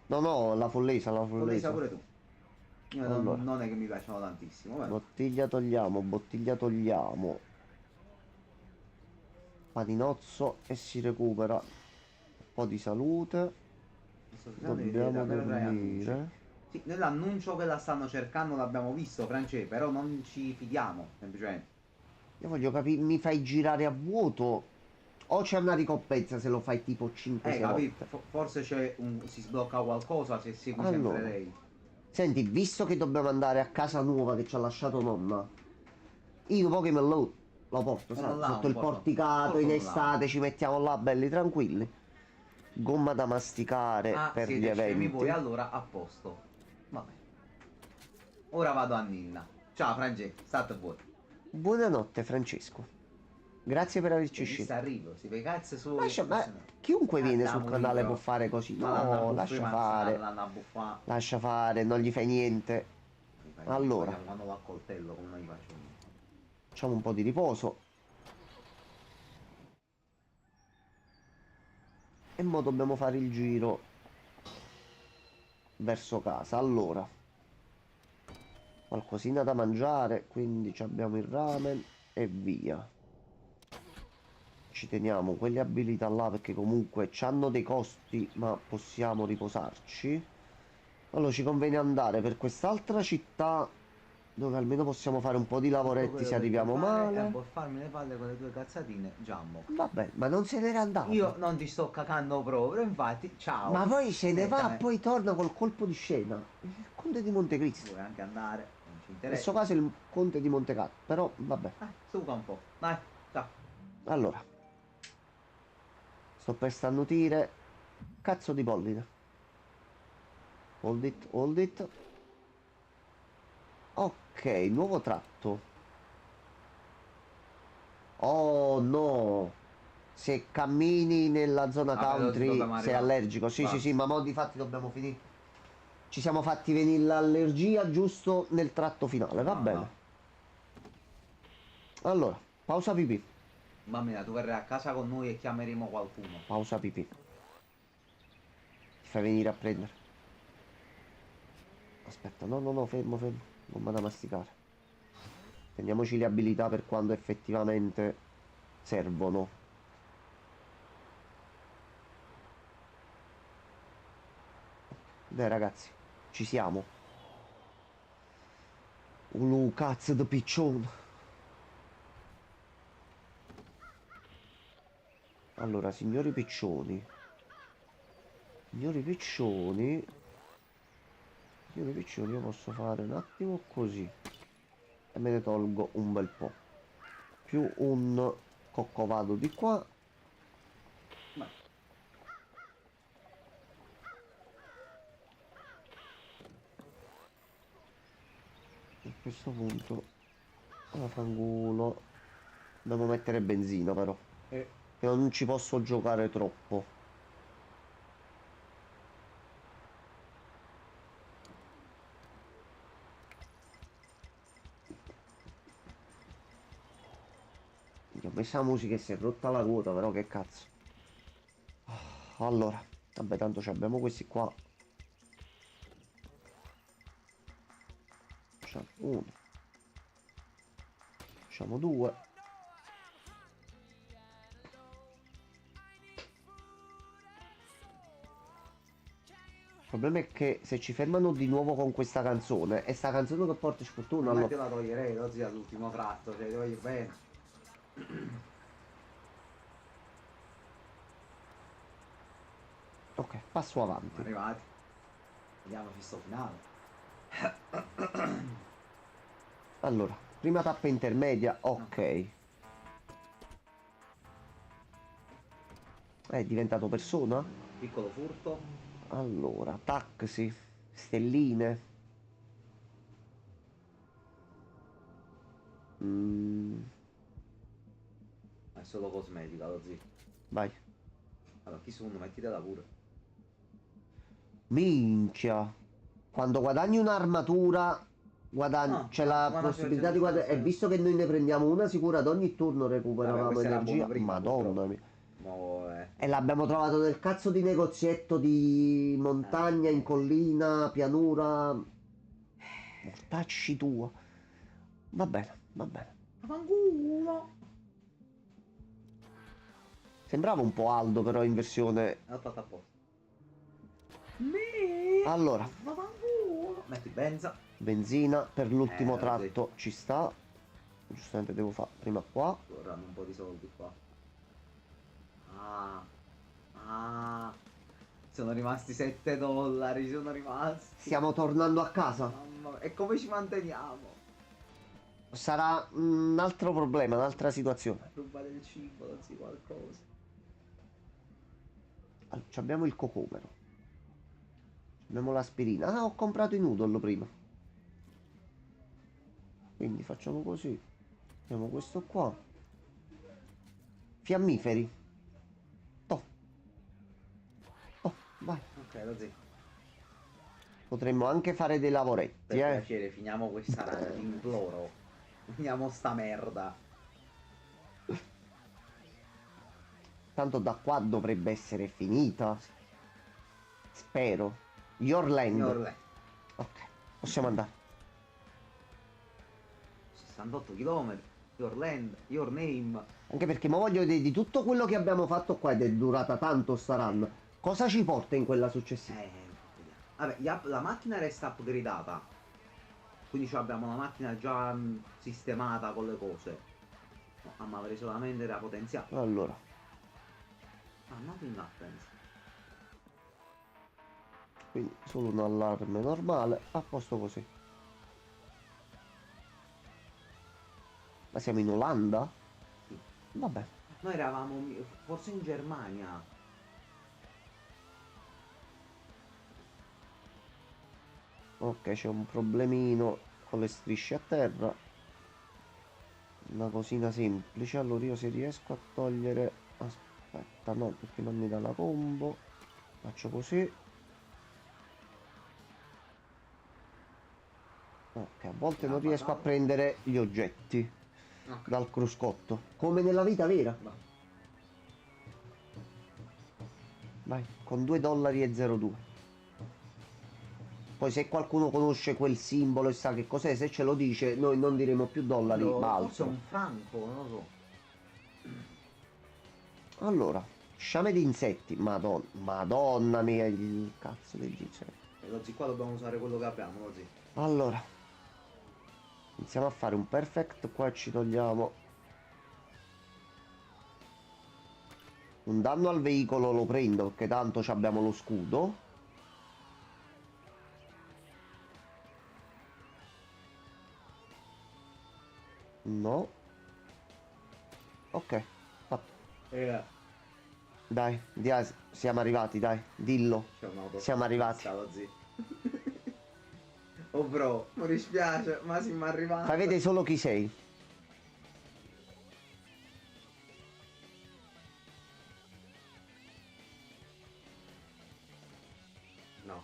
No, la follesa, Follesa pure tu. Io Allora, non è che mi piacciono tantissimo. Vabbè. bottiglia togliamo. Paninozzo e si recupera un po' di salute. Sto cercando di vedere Dobbiamo davvero tra gli annunci. dormire. Sì, nell'annuncio che la stanno cercando l'abbiamo visto, France, però non ci fidiamo, semplicemente. Io voglio capire, mi fai girare a vuoto o c'è una ricompensa se lo fai tipo 5-6 Capì, volte? forse si sblocca qualcosa se segui sempre Allora, lei. senti, visto che dobbiamo andare a casa nuova che ci ha lasciato nonna, io Pokémon lo porto, sai, là, sotto un il po' porticato, in là. estate ci mettiamo là belli tranquilli. Gomma da masticare per gli siete scemi eventi. voi, allora a posto. Vabbè. Ora vado a Ninna. Ciao Francesco, state buoni. Buonanotte Francesco. Grazie per averci Ci scelto. arrivo, si vede cazzo su. Ma chiunque viene sul Andiamo canale libero. può fare così. Ma l'hanno No, buffi, lascia ma fare. l'hanno buffa. Lascia fare, non gli fai niente. Allora, Quando va a coltello come non gli faccio niente. facciamo un po' di riposo. E mo dobbiamo fare il giro verso casa. Allora, qualcosina da mangiare, quindi ci abbiamo il ramen e via. Ci teniamo quelle abilità là perché comunque hanno dei costi, ma possiamo riposarci. Allora ci conviene andare per quest'altra città dove almeno possiamo fare un po' di lavoretti se arriviamo È male. farmi le palle con le tue cazzatine, Giammo. Vabbè, ma non se n'era andato. Io non ti sto cacando proprio, infatti, ciao. Ma poi se ne va, Direttamente. poi torna col colpo di scena. Il conte di Montecristo. Vuoi anche andare, non ci In interessa. questo caso è il conte di Montecarlo, però vabbè. Suca un po', dai, ciao. Allora, sto per stannutire. Cazzo di polline. Hold it, hold it. Ok, nuovo tratto. Oh no. Se cammini nella zona country dobbiamo sei arrivare. allergico. Sì, sì, sì, ma mo di fatti dobbiamo finire. Ci siamo fatti venire l'allergia giusto nel tratto finale, va bene. Allora, pausa pipì. Bambina, tu verrai a casa con noi e chiameremo qualcuno. Pausa pipì. Ti fai venire a prendere. Aspetta, no, no, no, fermo, fermo. Non vado a masticare. Teniamoci le abilità per quando effettivamente servono. Dai ragazzi, ci siamo. Cazzo di piccione. Allora, signori piccioni. Signori piccioni. Signori piccioni, io posso fare un attimo così. E me ne tolgo un bel po'. Più un coccovado di qua. Ma A questo punto, fanculo. Devo mettere benzina però. eh, Io non ci posso giocare troppo. Gli ho messo la musica e si è rotta la ruota, però che cazzo. Allora, vabbè, tanto abbiamo questi qua. Facciamo uno. Facciamo due. Il problema è che se ci fermano di nuovo con questa canzone, è sta canzone che porta sfortuna, ma te allora. la toglierei, lo zio, all'ultimo tratto, cioè, devo ir bene. Ok, passo Siamo avanti. arrivati. Vediamoci sto finale. Allora, prima tappa intermedia, No, ok. È diventato persona? piccolo furto. Allora, taxi, stelline. Mm, È solo cosmetica, lo zio. vai. Allora, chi sono? Mettitela pure. Minchia. Quando guadagni un'armatura, c'è la Guarda, possibilità di guadagnare. E visto che noi ne prendiamo una sicura ad ogni turno vabbè, recuperavamo questa era buona energia. prima, Madonna purtroppo. mia. Mo, E l'abbiamo trovato nel cazzo di negozietto di montagna, in collina, pianura. Mortacci tua. Va bene, va bene. Fanculo! Sembrava un po' Aldo però in versione. L'ho fatto apposta. Me! Allora, Ma fanculo! Metti benza. benzina per l'ultimo Lo zio. tratto ci sta. Giustamente devo fare prima qua. Vorranno un po' di soldi qua. Ah. Ah. Sono rimasti 7 dollari, sono rimasti. Stiamo tornando a casa. Mamma mia. E come ci manteniamo? Sarà un altro problema, un'altra situazione. Rubare il cibo, non si qualcosa. Allora, abbiamo il cocomero. Abbiamo l'aspirina. Ah, ho comprato i noodle prima. Quindi facciamo così. Abbiamo questo qua. Fiammiferi. Oh, oh, vai. Ok, lo zio. Potremmo anche fare dei lavoretti, Per piacere, finiamo questa run, ti imploro. Finiamo sta merda. Tanto da qua dovrebbe essere finita. Spero. Your land. Signor Le, Ok, possiamo andare. 68 km. Your land, your name. Anche perché mo voglio vedere di tutto quello che abbiamo fatto qua ed è durata tanto sta run. Cosa ci porta in quella successiva? Vediamo. Vabbè, la macchina resta upgradata. Quindi abbiamo una macchina già sistemata con le cose. No, ma avrei solamente da potenziare. Allora, Ah, nothing happens. quindi solo un allarme normale, a posto così. Ma siamo in Olanda? Sì. Vabbè. Noi eravamo forse in Germania. Ok, c'è un problemino con le strisce a terra. Una cosina semplice. Allora io se riesco a togliere. Aspetta, no, perché non mi dà la combo. Faccio così. Ok, a volte non riesco a prendere gli oggetti. Ok. dal cruscotto, come nella vita vera. Va. Vai, con 2,02 $. Poi se qualcuno conosce quel simbolo e sa che cos'è, se ce lo dice, noi non diremo più dollari, ma Forse è altro. un franco, non lo so. Allora, sciame di insetti, madonna mia, il cazzo del G6. E oggi qua dobbiamo usare quello che abbiamo, oggi. Allora, iniziamo a fare un perfect, qua ci togliamo un danno al veicolo, lo prendo perché tanto ci abbiamo lo scudo. No. Ok, fatto. Eh, Dai, Diaz, siamo arrivati, dai, dillo. c'è un'auto. Siamo arrivati. Stavo zitto. Oh bro, mi dispiace, ma siamo arrivati. Fai vedere solo chi sei. No,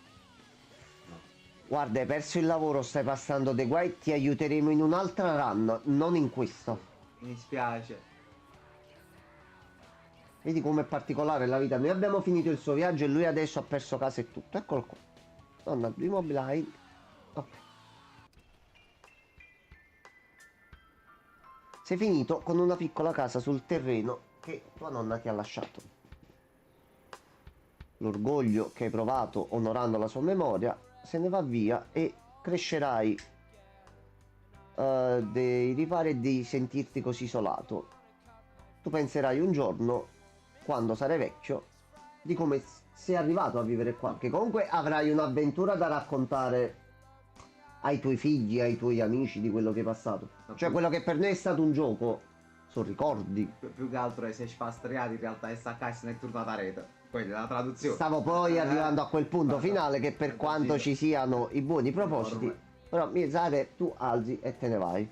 no. Guarda, hai perso il lavoro, stai passando dei guai, ti aiuteremo in un'altra run, non in questo. Mi dispiace. Vedi com'è particolare la vita. Noi abbiamo finito il suo viaggio e lui adesso ha perso casa e tutto. Eccolo qua. Donna, primo blind. Ok. Sei finito con una piccola casa sul terreno che tua nonna ti ha lasciato. L'orgoglio che hai provato onorando la sua memoria se ne va via e crescerai dei ripari e di sentirti così isolato. Tu penserai un giorno, quando sarai vecchio, di come sei arrivato a vivere qua, che comunque avrai un'avventura da raccontare ai tuoi figli, ai tuoi amici di quello che hai passato. Cioè quello che per noi è stato un gioco, sono ricordi. Più che altro è se spastriati in realtà SH se ne è tornata a rete. Poi la traduzione. Stavo poi arrivando a quel punto Guarda, finale che per quanto ci siano i buoni propositi, però Mizare tu alzi e te ne vai.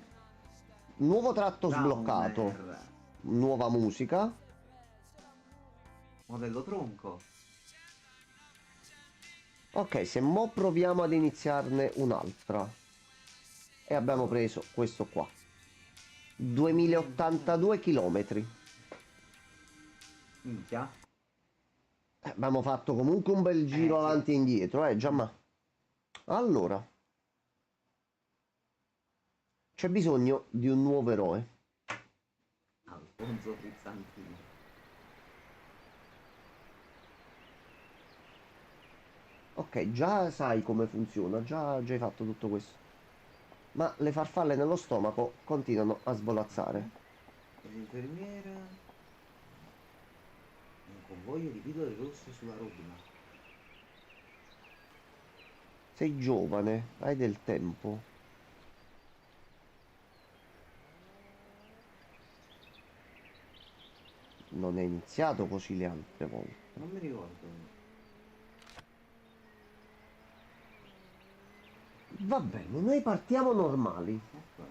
Nuovo tratto sbloccato, Downer. nuova musica. Modello tronco. Ok, se mo proviamo ad iniziarne un'altra. E abbiamo preso questo qua. 2082 km. Minchia. Abbiamo fatto comunque un bel giro Sì. avanti e indietro, Giamma. Allora, c'è bisogno di un nuovo eroe. Alfonso Pizzantini. Ok, già sai come funziona, già hai fatto tutto questo. Ma le farfalle nello stomaco continuano a svolazzare. L'infermiera. Un convoglio di pillole rosse sulla rovina. Sei giovane, hai del tempo. Non è iniziato così le altre volte. Non mi ricordo. Va bene, noi partiamo normali. Ok.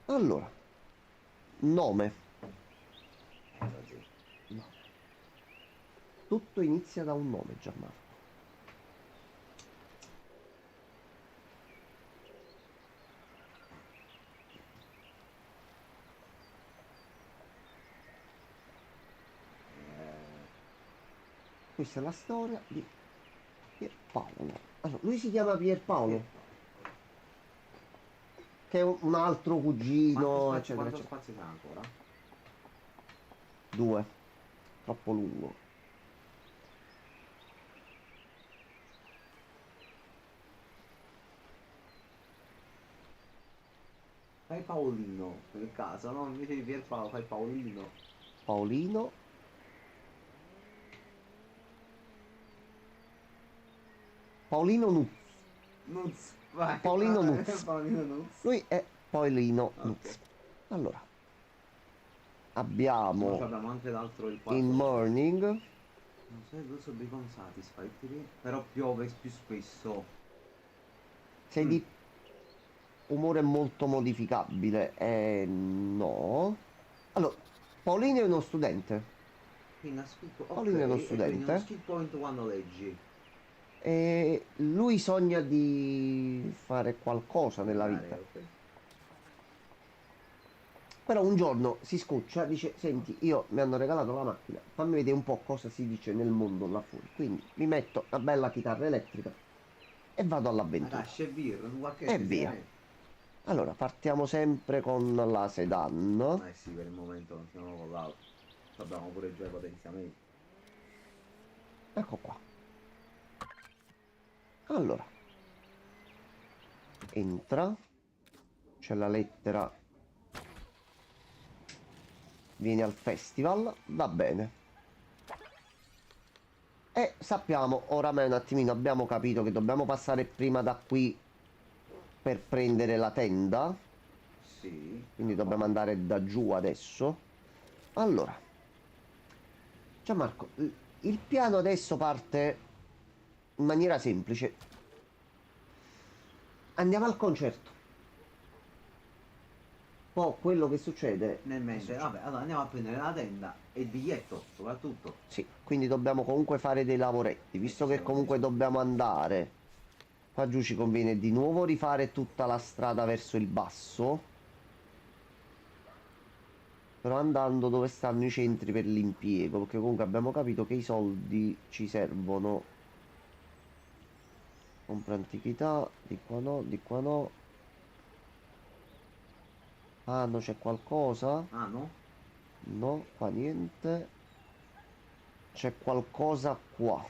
Allora, nome. Così. No. Tutto inizia da un nome, Gianmarco. Questa è la storia di Pierpaolo. Allora, lui si chiama Pierpaolo, che è un altro cugino, eccetera, Quanto eccetera. spazio c'è ancora? 2. Troppo lungo. Fai Paolino, per caso, no? Invece di Pierpaolo fai Paolino. Paolino. Paolino Nuzzi. Nuz. Vai. Paolino vai, Nuz. Paolino Nuz. Lui è Paolino Ok. Nuzzi. Allora, Poi abbiamo abbiamo anche l'altro, il In quarto. Morning. Non so se so Become Satisfied, però piove più spesso. Sei di umore molto modificabile. No. Allora, Paolino è uno studente. Quindi ha scritto ok, Paolino è uno e quindi studente. uno skill point quando leggi. E lui sogna di fare qualcosa nella vita. Ok. Però un giorno si scoccia, dice, senti, io mi hanno regalato la macchina, fammi vedere un po' cosa si dice nel mondo là fuori. Quindi mi metto una bella chitarra elettrica e vado Ma dai, all'avventura. c'è birra, un qualche E via. seriamente. Allora, partiamo sempre con la sedan. Ma sì, per il momento continuiamo con l'auto. Abbiamo pure già i potenziamenti. Ecco qua. Allora, entra, c'è la lettera, vieni al festival, va bene. E sappiamo, oramai un attimino abbiamo capito che dobbiamo passare prima da qui per prendere la tenda. Sì. Quindi dobbiamo andare da giù adesso. Allora, Gianmarco, il piano adesso parte in maniera semplice. Andiamo al concerto. Poi quello che succede, Nel mentre, vabbè, allora andiamo a prendere la tenda e il biglietto, soprattutto. sì, quindi dobbiamo comunque fare dei lavoretti, E visto ci che siamo comunque messi. dobbiamo andare. Qua giù ci conviene di nuovo rifare tutta la strada verso il basso. Però andando dove stanno i centri per l'impiego, perché comunque abbiamo capito che i soldi ci servono. Compra antichità, di qua no, di qua no. Ah, no, c'è qualcosa? Ah no? No, qua niente. C'è qualcosa qua.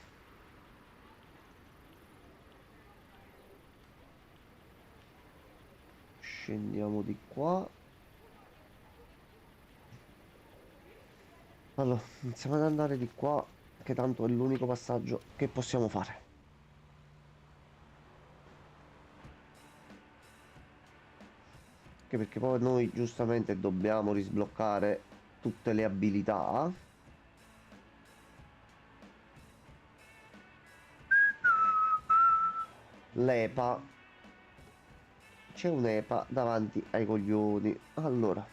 Scendiamo di qua. Allora, iniziamo ad andare di qua, che tanto è l'unico passaggio che possiamo fare. Anche perché poi noi giustamente dobbiamo risbloccare tutte le abilità. L'EPA. C'è un'EPA davanti ai coglioni. Allora, a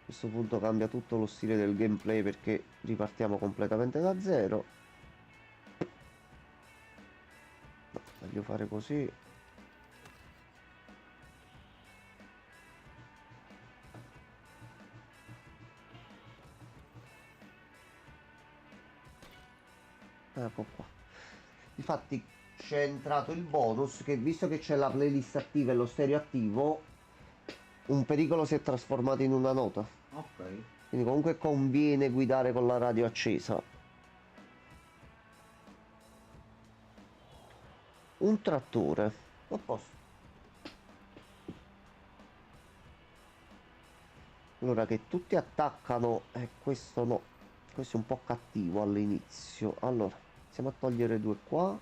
questo punto cambia tutto lo stile del gameplay perché ripartiamo completamente da zero. No, voglio fare così. Ecco qua. Infatti c'è entrato il bonus che visto che c'è la playlist attiva e lo stereo attivo, un pericolo si è trasformato in una nota. Ok. Quindi comunque conviene guidare con la radio accesa. Un trattore. A posto. Allora che tutti attaccano e questo no. Questo è un po' cattivo all'inizio. Allora, iniziamo a togliere due qua.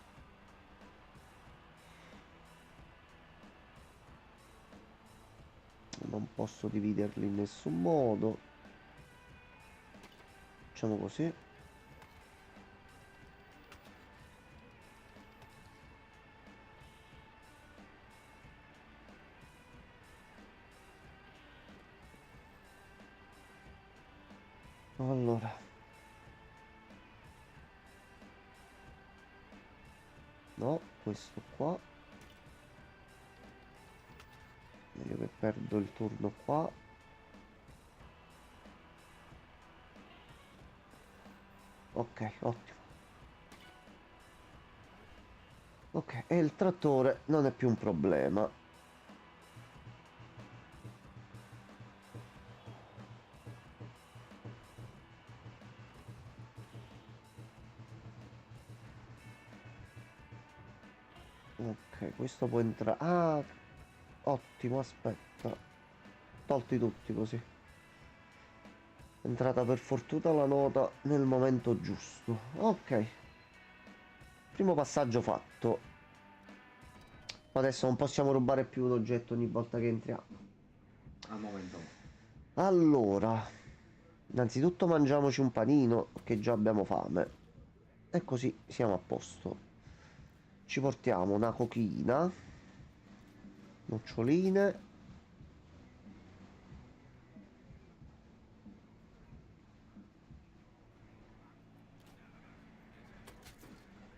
Non posso dividerli in nessun modo. Facciamo così. Allora. No, questo qua. Meglio che perdo il turno qua. Ok, ottimo. Ok, e il trattore non è più un problema. Ok, questo può entrare. Ah, ottimo, aspetta. Tolti tutti così. È entrata per fortuna la nota nel momento giusto. Ok, primo passaggio fatto. Adesso non possiamo rubare più un oggetto ogni volta che entriamo. Al momento no. Allora, innanzitutto mangiamoci un panino che già abbiamo fame. E così siamo a posto. Ci portiamo una cochina, noccioline.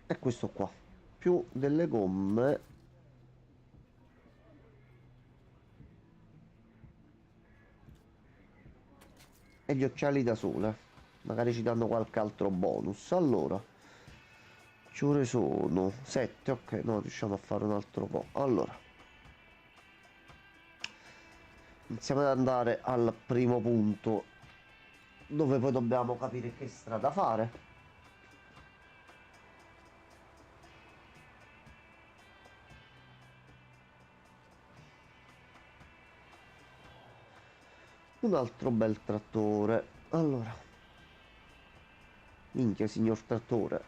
E questo qua. Più delle gomme. e gli occhiali da sole. Magari ci danno qualche altro bonus. Allora, che ore sono? 7, ok, no, riusciamo a fare un altro po'. Allora, iniziamo ad andare al primo punto, dove poi dobbiamo capire che strada fare. Un altro bel trattore. Allora, minchia, signor trattore.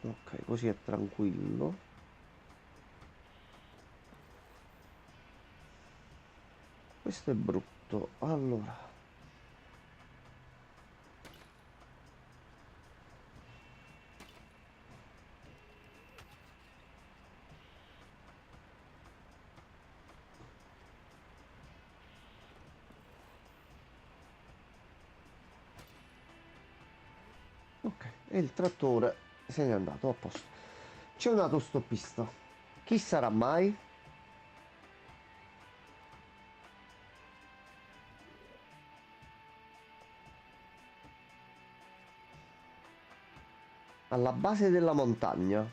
Ok, così è tranquillo. Questo è brutto. Allora, ok, e il trattore se n'è andato a posto. C'è un autostoppista. Chi sarà mai? Alla base della montagna.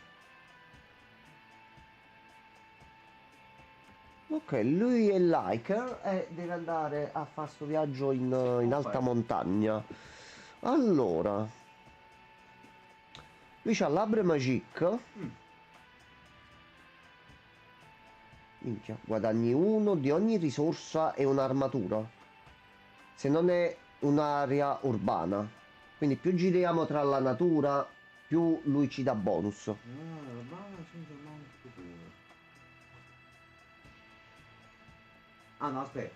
Ok, lui è l'hiker e deve andare a fare sto viaggio in alta Ok. montagna. Allora, lui c'ha l'Abre Magique. Mm. Minchia, guadagni uno di ogni risorsa e un'armatura. Se non è un'area urbana. Quindi più giriamo tra la natura, più lui ci dà bonus. Ma senza mano futuro. Ah no, aspetta.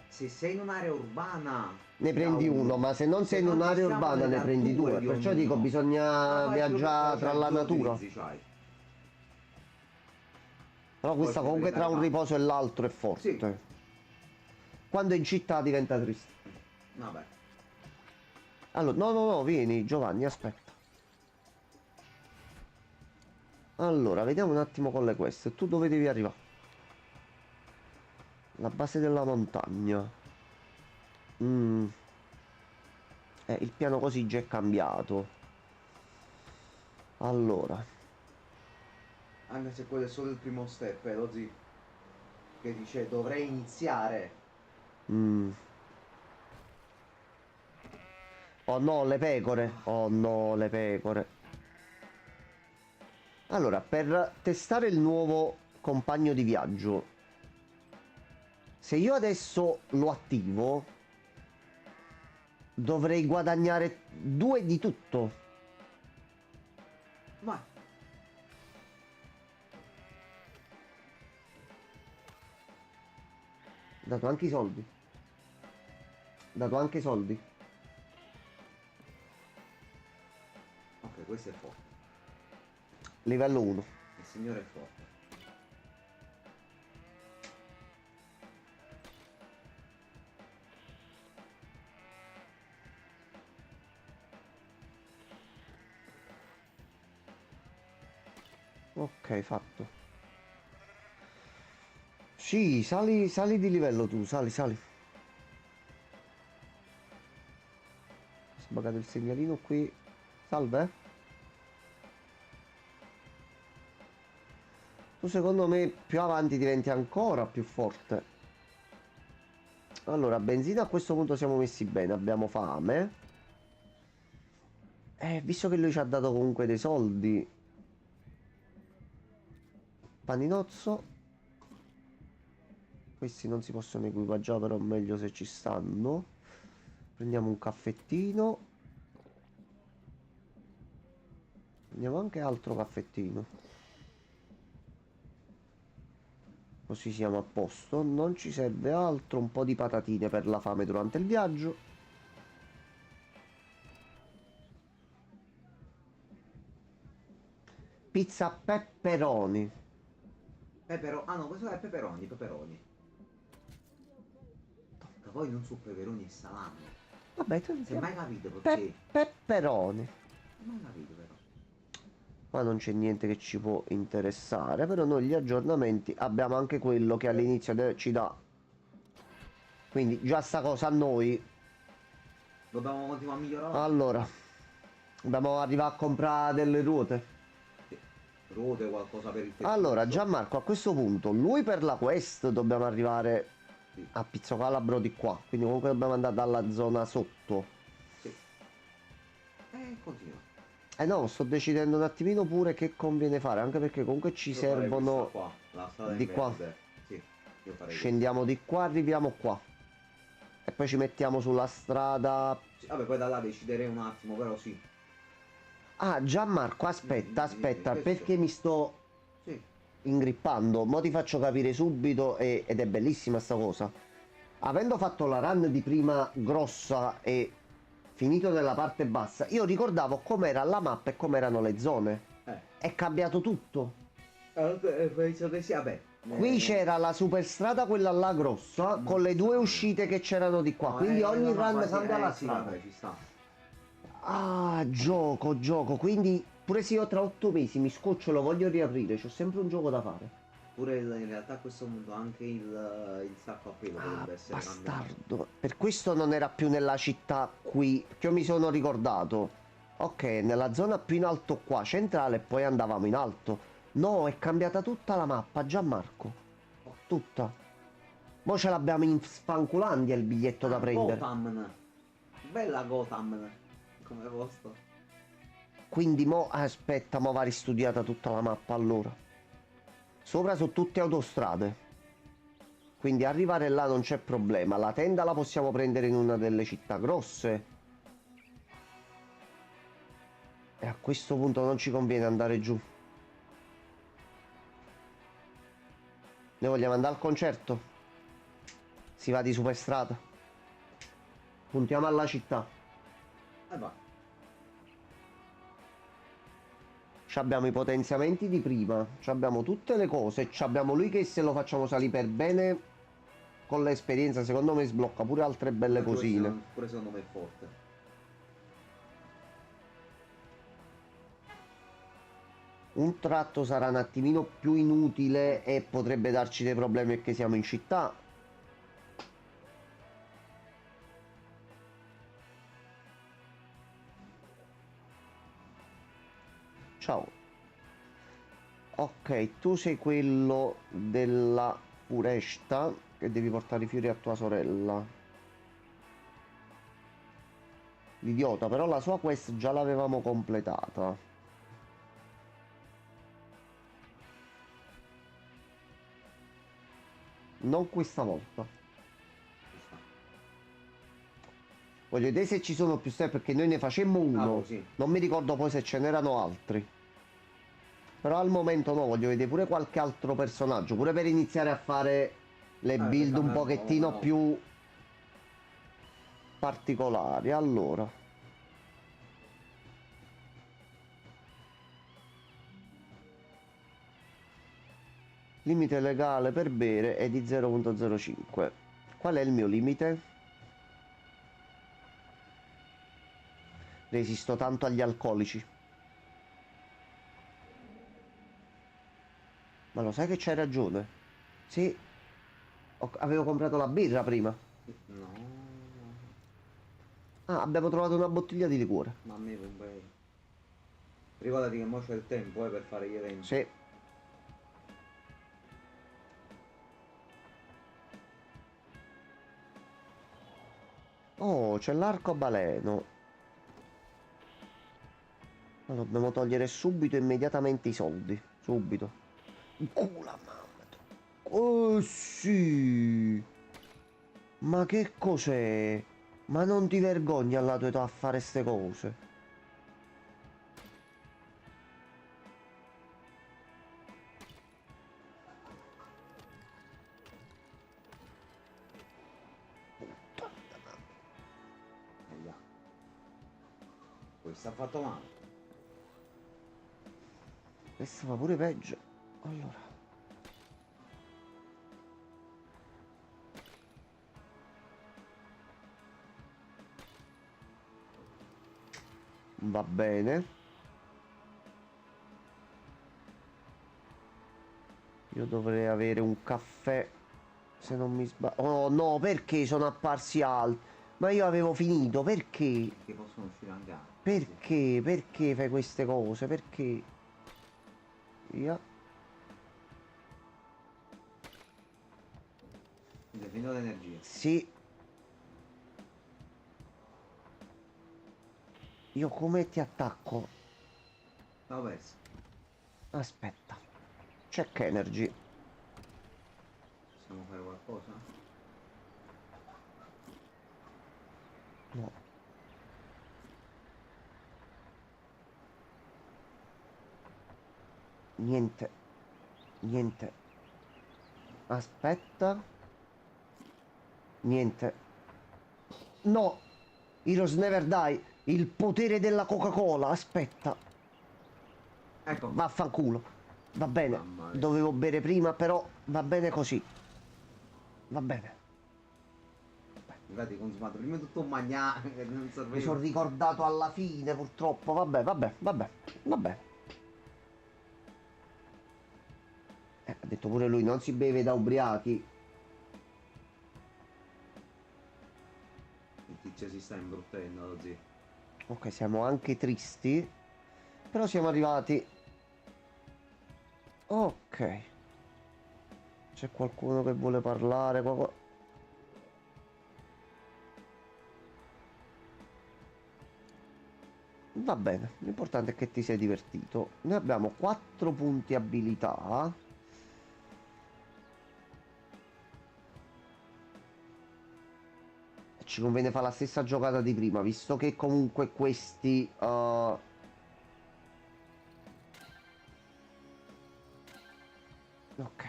Se sei in un'area urbana Ne ti dà prendi uno, uno. ma se non sei Se in non ci un'area siamo urbana ne ne dà prendi due due. di Perciò dico, ognuno. bisogna Fai viaggiare tra la due natura. utilizzi, c'hai. Però Poi questa ci devi comunque tra un caricare. riposo e l'altro è Sì. forte. Quando è in città diventa triste. Vabbè. Allora, no, no, no, vieni Giovanni, aspetta. Allora, vediamo un attimo con le queste. Tu dove devi arrivare? La base della montagna. Mm. Il piano così già è cambiato. Allora. Anche se quello è solo il primo step, lo zi. Che dice dovrei iniziare. Mm. Oh no, le pecore. Oh no, le pecore. Allora, per testare il nuovo compagno di viaggio, se io adesso lo attivo, dovrei guadagnare 2 di tutto. Ma Dato anche i soldi. Dato anche i soldi. ok, questo è forte. Livello 1. Il signore è forte. Ok, fatto. Sì, sali, sali di livello tu, sali, sali. Sbagato il segnalino qui. Salve. Tu secondo me più avanti diventi ancora più forte. Allora, benzina a questo punto siamo messi bene, abbiamo fame. Visto che lui ci ha dato comunque dei soldi. Paninozzo. Questi non si possono equipaggiare, però meglio se ci stanno. Prendiamo un caffettino. Prendiamo anche altro caffettino. Così siamo a posto. Non ci serve altro. Un po' di patatine per la fame durante il viaggio. Pizza pepperoni. Ah no, questo è peperoni, peperoni. Tocca poi non su peperoni e salami. Vabbè, tu Se mai capito perché? Pepperoni. Non capito però. Qua non c'è niente che ci può interessare, però noi gli aggiornamenti abbiamo anche quello che all'inizio ci dà. Quindi già sta cosa a noi. Dobbiamo continuare a migliorare. Allora, dobbiamo arrivare a comprare delle ruote. Sì. Ruote, qualcosa per il Allora, percorso. Gianmarco, a questo punto, lui per la quest dobbiamo arrivare Sì. a Pizzo Calabro di qua. Quindi comunque dobbiamo andare dalla zona sotto. Sì. Continua. Eh no, sto decidendo un attimino pure che conviene fare, anche perché comunque ci Io farei questa servono qua, la strada in di qua. verde. Sì, io farei questa. Scendiamo di qua, arriviamo qua. E poi ci mettiamo sulla strada. Sì, vabbè, poi da là deciderei un attimo, però sì. Ah, Gianmarco, aspetta, aspetta, Questo. perché mi sto Sì. ingrippando. Mo' ti faccio capire subito ed è bellissima sta cosa. Avendo fatto la run di prima grossa e finito nella parte bassa, io ricordavo com'era la mappa e com'erano le zone. Eh. È cambiato tutto. Penso che sia, vabbè. Qui c'era la superstrada, quella là grossa, con le due uscite che c'erano di qua. No, Quindi ogni no, run quasi, cambia la sì, strada. vabbè, ci sta. Ah, gioco, gioco. Quindi pure se io tra 8 mesi mi scoccio e lo voglio riaprire, c'ho sempre un gioco da fare. Pure in realtà a questo punto anche il sacco a pelo Ah, potrebbe essere cambiato. bastardo. Per questo non era più nella città qui, che io mi sono ricordato. Ok, nella zona più in alto qua, centrale, e poi andavamo in alto. No, è cambiata tutta la mappa, Gianmarco. Tutta. Mo ce l'abbiamo in Spanculandia il biglietto da prendere. Gotham. Bella Gotham. Come posto. Quindi mo, aspetta, mo va ristudiata tutta la mappa allora. Sopra su tutte autostrade. Quindi arrivare là non c'è problema. La tenda la possiamo prendere in una delle città grosse. E a questo punto non ci conviene andare giù. Noi vogliamo andare al concerto. Si va di superstrada. Puntiamo alla città. Va. Abbiamo i potenziamenti di prima. Abbiamo tutte le cose. Abbiamo lui che se lo facciamo salire per bene con l'esperienza, secondo me sblocca pure altre belle cosine. Pure secondo me è forte. Un tratto sarà un attimino più inutile e potrebbe darci dei problemi perché siamo in città. Ciao. Ok, tu sei quello della foresta che devi portare i fiori a tua sorella. L'idiota, però la sua quest già l'avevamo completata. Non questa volta. Voglio vedere se ci sono più step perché noi ne facemmo uno. Sì. Non mi ricordo poi se ce n'erano altri. Però al momento no, voglio vedere pure qualche altro personaggio. Pure per iniziare a fare le build un pochettino più particolari. Allora. Limite legale per bere è di 0.05. Qual è il mio limite? Resisto tanto agli alcolici. Ma lo sai che c'hai ragione? Sì, avevo comprato la birra prima. No. Ah, abbiamo trovato una bottiglia di liquore. Ma a me comprei. Ricordati che mo c'è il tempo per fare gli eventi. Sì. Oh, c'è l'arcobaleno. Ma dobbiamo togliere subito, immediatamente i soldi. Subito. Cula, mamma. Oh, sì. Ma che cos'è? Ma non ti vergogni alla tua età a fare ste cose? Questo ha fatto male. Questo va pure peggio. Allora. Va bene. Io dovrei avere un caffè, se non mi sbaglio. Oh no, perché sono apparsi altri? Ma io avevo finito, perché? Che possono uscire anche altri. Sì. Perché? Perché fai queste cose? Perché? Via. Quindi è finito l'energia. Sì, io come ti attacco? L'ho perso. Aspetta. Check energy. Possiamo fare qualcosa? No. Niente. Niente. Aspetta. Niente. No. Heroes Never Die. Il potere della Coca-Cola. Aspetta. Ecco. Vaffanculo. Va bene. Mamma mia. Dovevo bere prima, però va bene così. Va bene. Infatti ho consumato prima tutto un magnà che non Mi serviva. sono ricordato alla fine, purtroppo. Vabbè, vabbè, vabbè. Vabbè. Ha detto pure lui, non si beve da ubriachi. Il tizio si sta imbruttendo, lo zio. Ok, siamo anche tristi. Però siamo arrivati. Ok. C'è qualcuno che vuole parlare? Va bene, l'importante è che ti sei divertito. Noi abbiamo 4 punti abilità. Ci conviene fare la stessa giocata di prima, visto che comunque questi... Ok.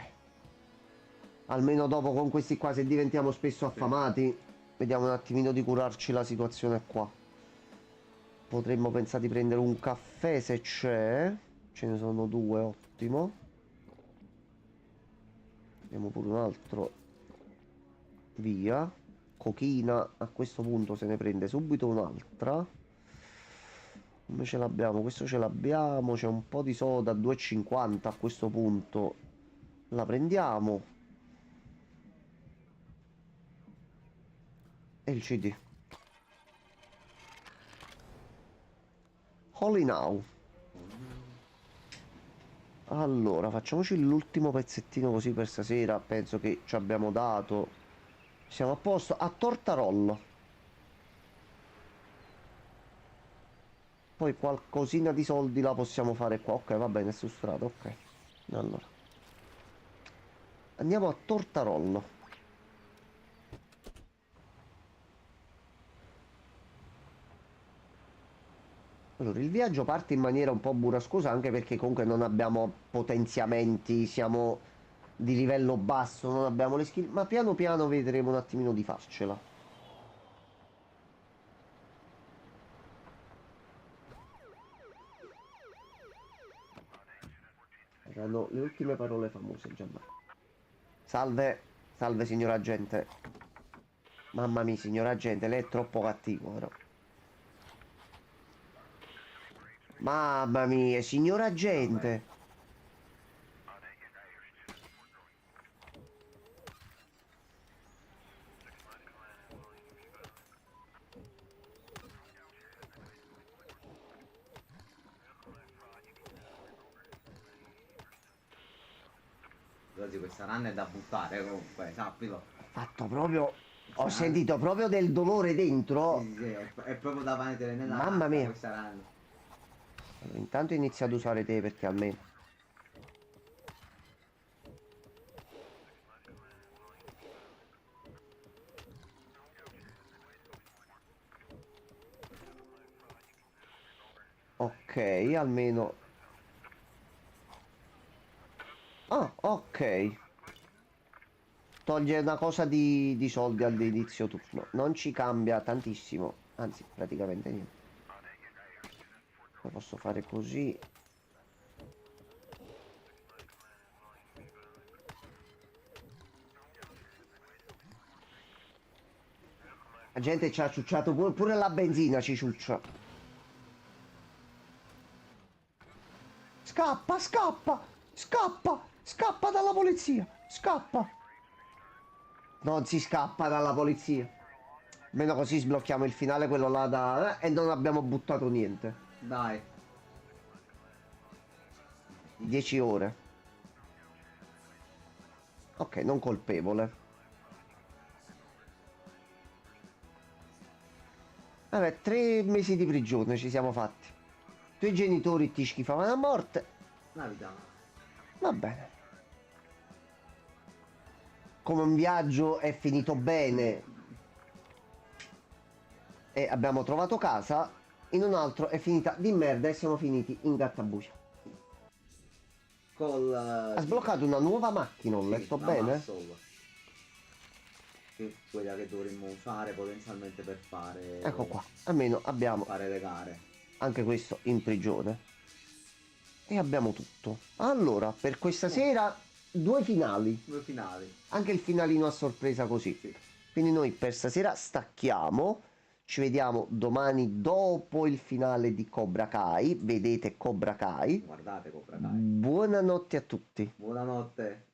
Almeno dopo con questi qua, se diventiamo spesso affamati, vediamo un attimino di curarci la situazione qua. Potremmo pensare di prendere un caffè se c'è. Ce ne sono 2, ottimo. Vediamo pure un altro. Via. Cochina, a questo punto se ne prende subito un'altra. Come ce l'abbiamo? Questo ce l'abbiamo. C'è un po' di soda a 2,50 a questo punto. La prendiamo. E il CD. Holy Now. Allora, facciamoci l'ultimo pezzettino così per stasera. Penso che ci abbiamo dato. Siamo a posto. A Tortarollo. Poi qualcosina di soldi la possiamo fare qua. Ok, va bene, è su strada, ok. Allora. Andiamo a Tortarollo. Allora, il viaggio parte in maniera un po' burrascosa anche perché comunque non abbiamo potenziamenti, siamo di livello basso, non abbiamo le skill, ma piano piano vedremo un attimino di farcela. Erano le ultime parole famose, Gianmarco. Salve, salve signor agente. Mamma mia, signor agente, lei è troppo cattivo, però. Mamma mia, signor Vabbè. agente. Rosy, questa ranna è da buttare comunque, sappilo. Fatto proprio... Ho Questa ranna- sentito proprio del dolore Sì, dentro. sì, sì, è proprio da mettere nella Mamma vacca mia. questa ranna. Allora, intanto inizia ad usare te perché almeno... Ok, almeno... Ah, ok. Toglie una cosa di soldi all'inizio turno. Non ci cambia tantissimo. Anzi, praticamente niente. Poi posso fare così. La gente ci ha ciucciato pure la benzina, ci ciuccia. Scappa, scappa, scappa, scappa dalla polizia, scappa. Non si scappa dalla polizia. Almeno così sblocchiamo il finale, quello là da... e non abbiamo buttato niente. Dai. 10 ore. Ok, non colpevole. Vabbè, 3 mesi di prigione ci siamo fatti. I tuoi genitori ti schifavano a morte. La vita. Va bene. Come un viaggio è finito bene e abbiamo trovato casa, in un altro è finita di merda e siamo finiti in gattabuia. Ha sbloccato una nuova macchina, ho letto bene? Che quella che dovremmo usare potenzialmente per fare... Ecco qua, almeno abbiamo fare le gare. anche questo in prigione. E abbiamo tutto. Allora, per questa sera, 2 finali. 2 finali. Anche il finalino a sorpresa così. Sì. Quindi noi per stasera stacchiamo. Ci vediamo domani dopo il finale di Cobra Kai. Vedete Cobra Kai. Guardate Cobra Kai. Buonanotte a tutti. Buonanotte.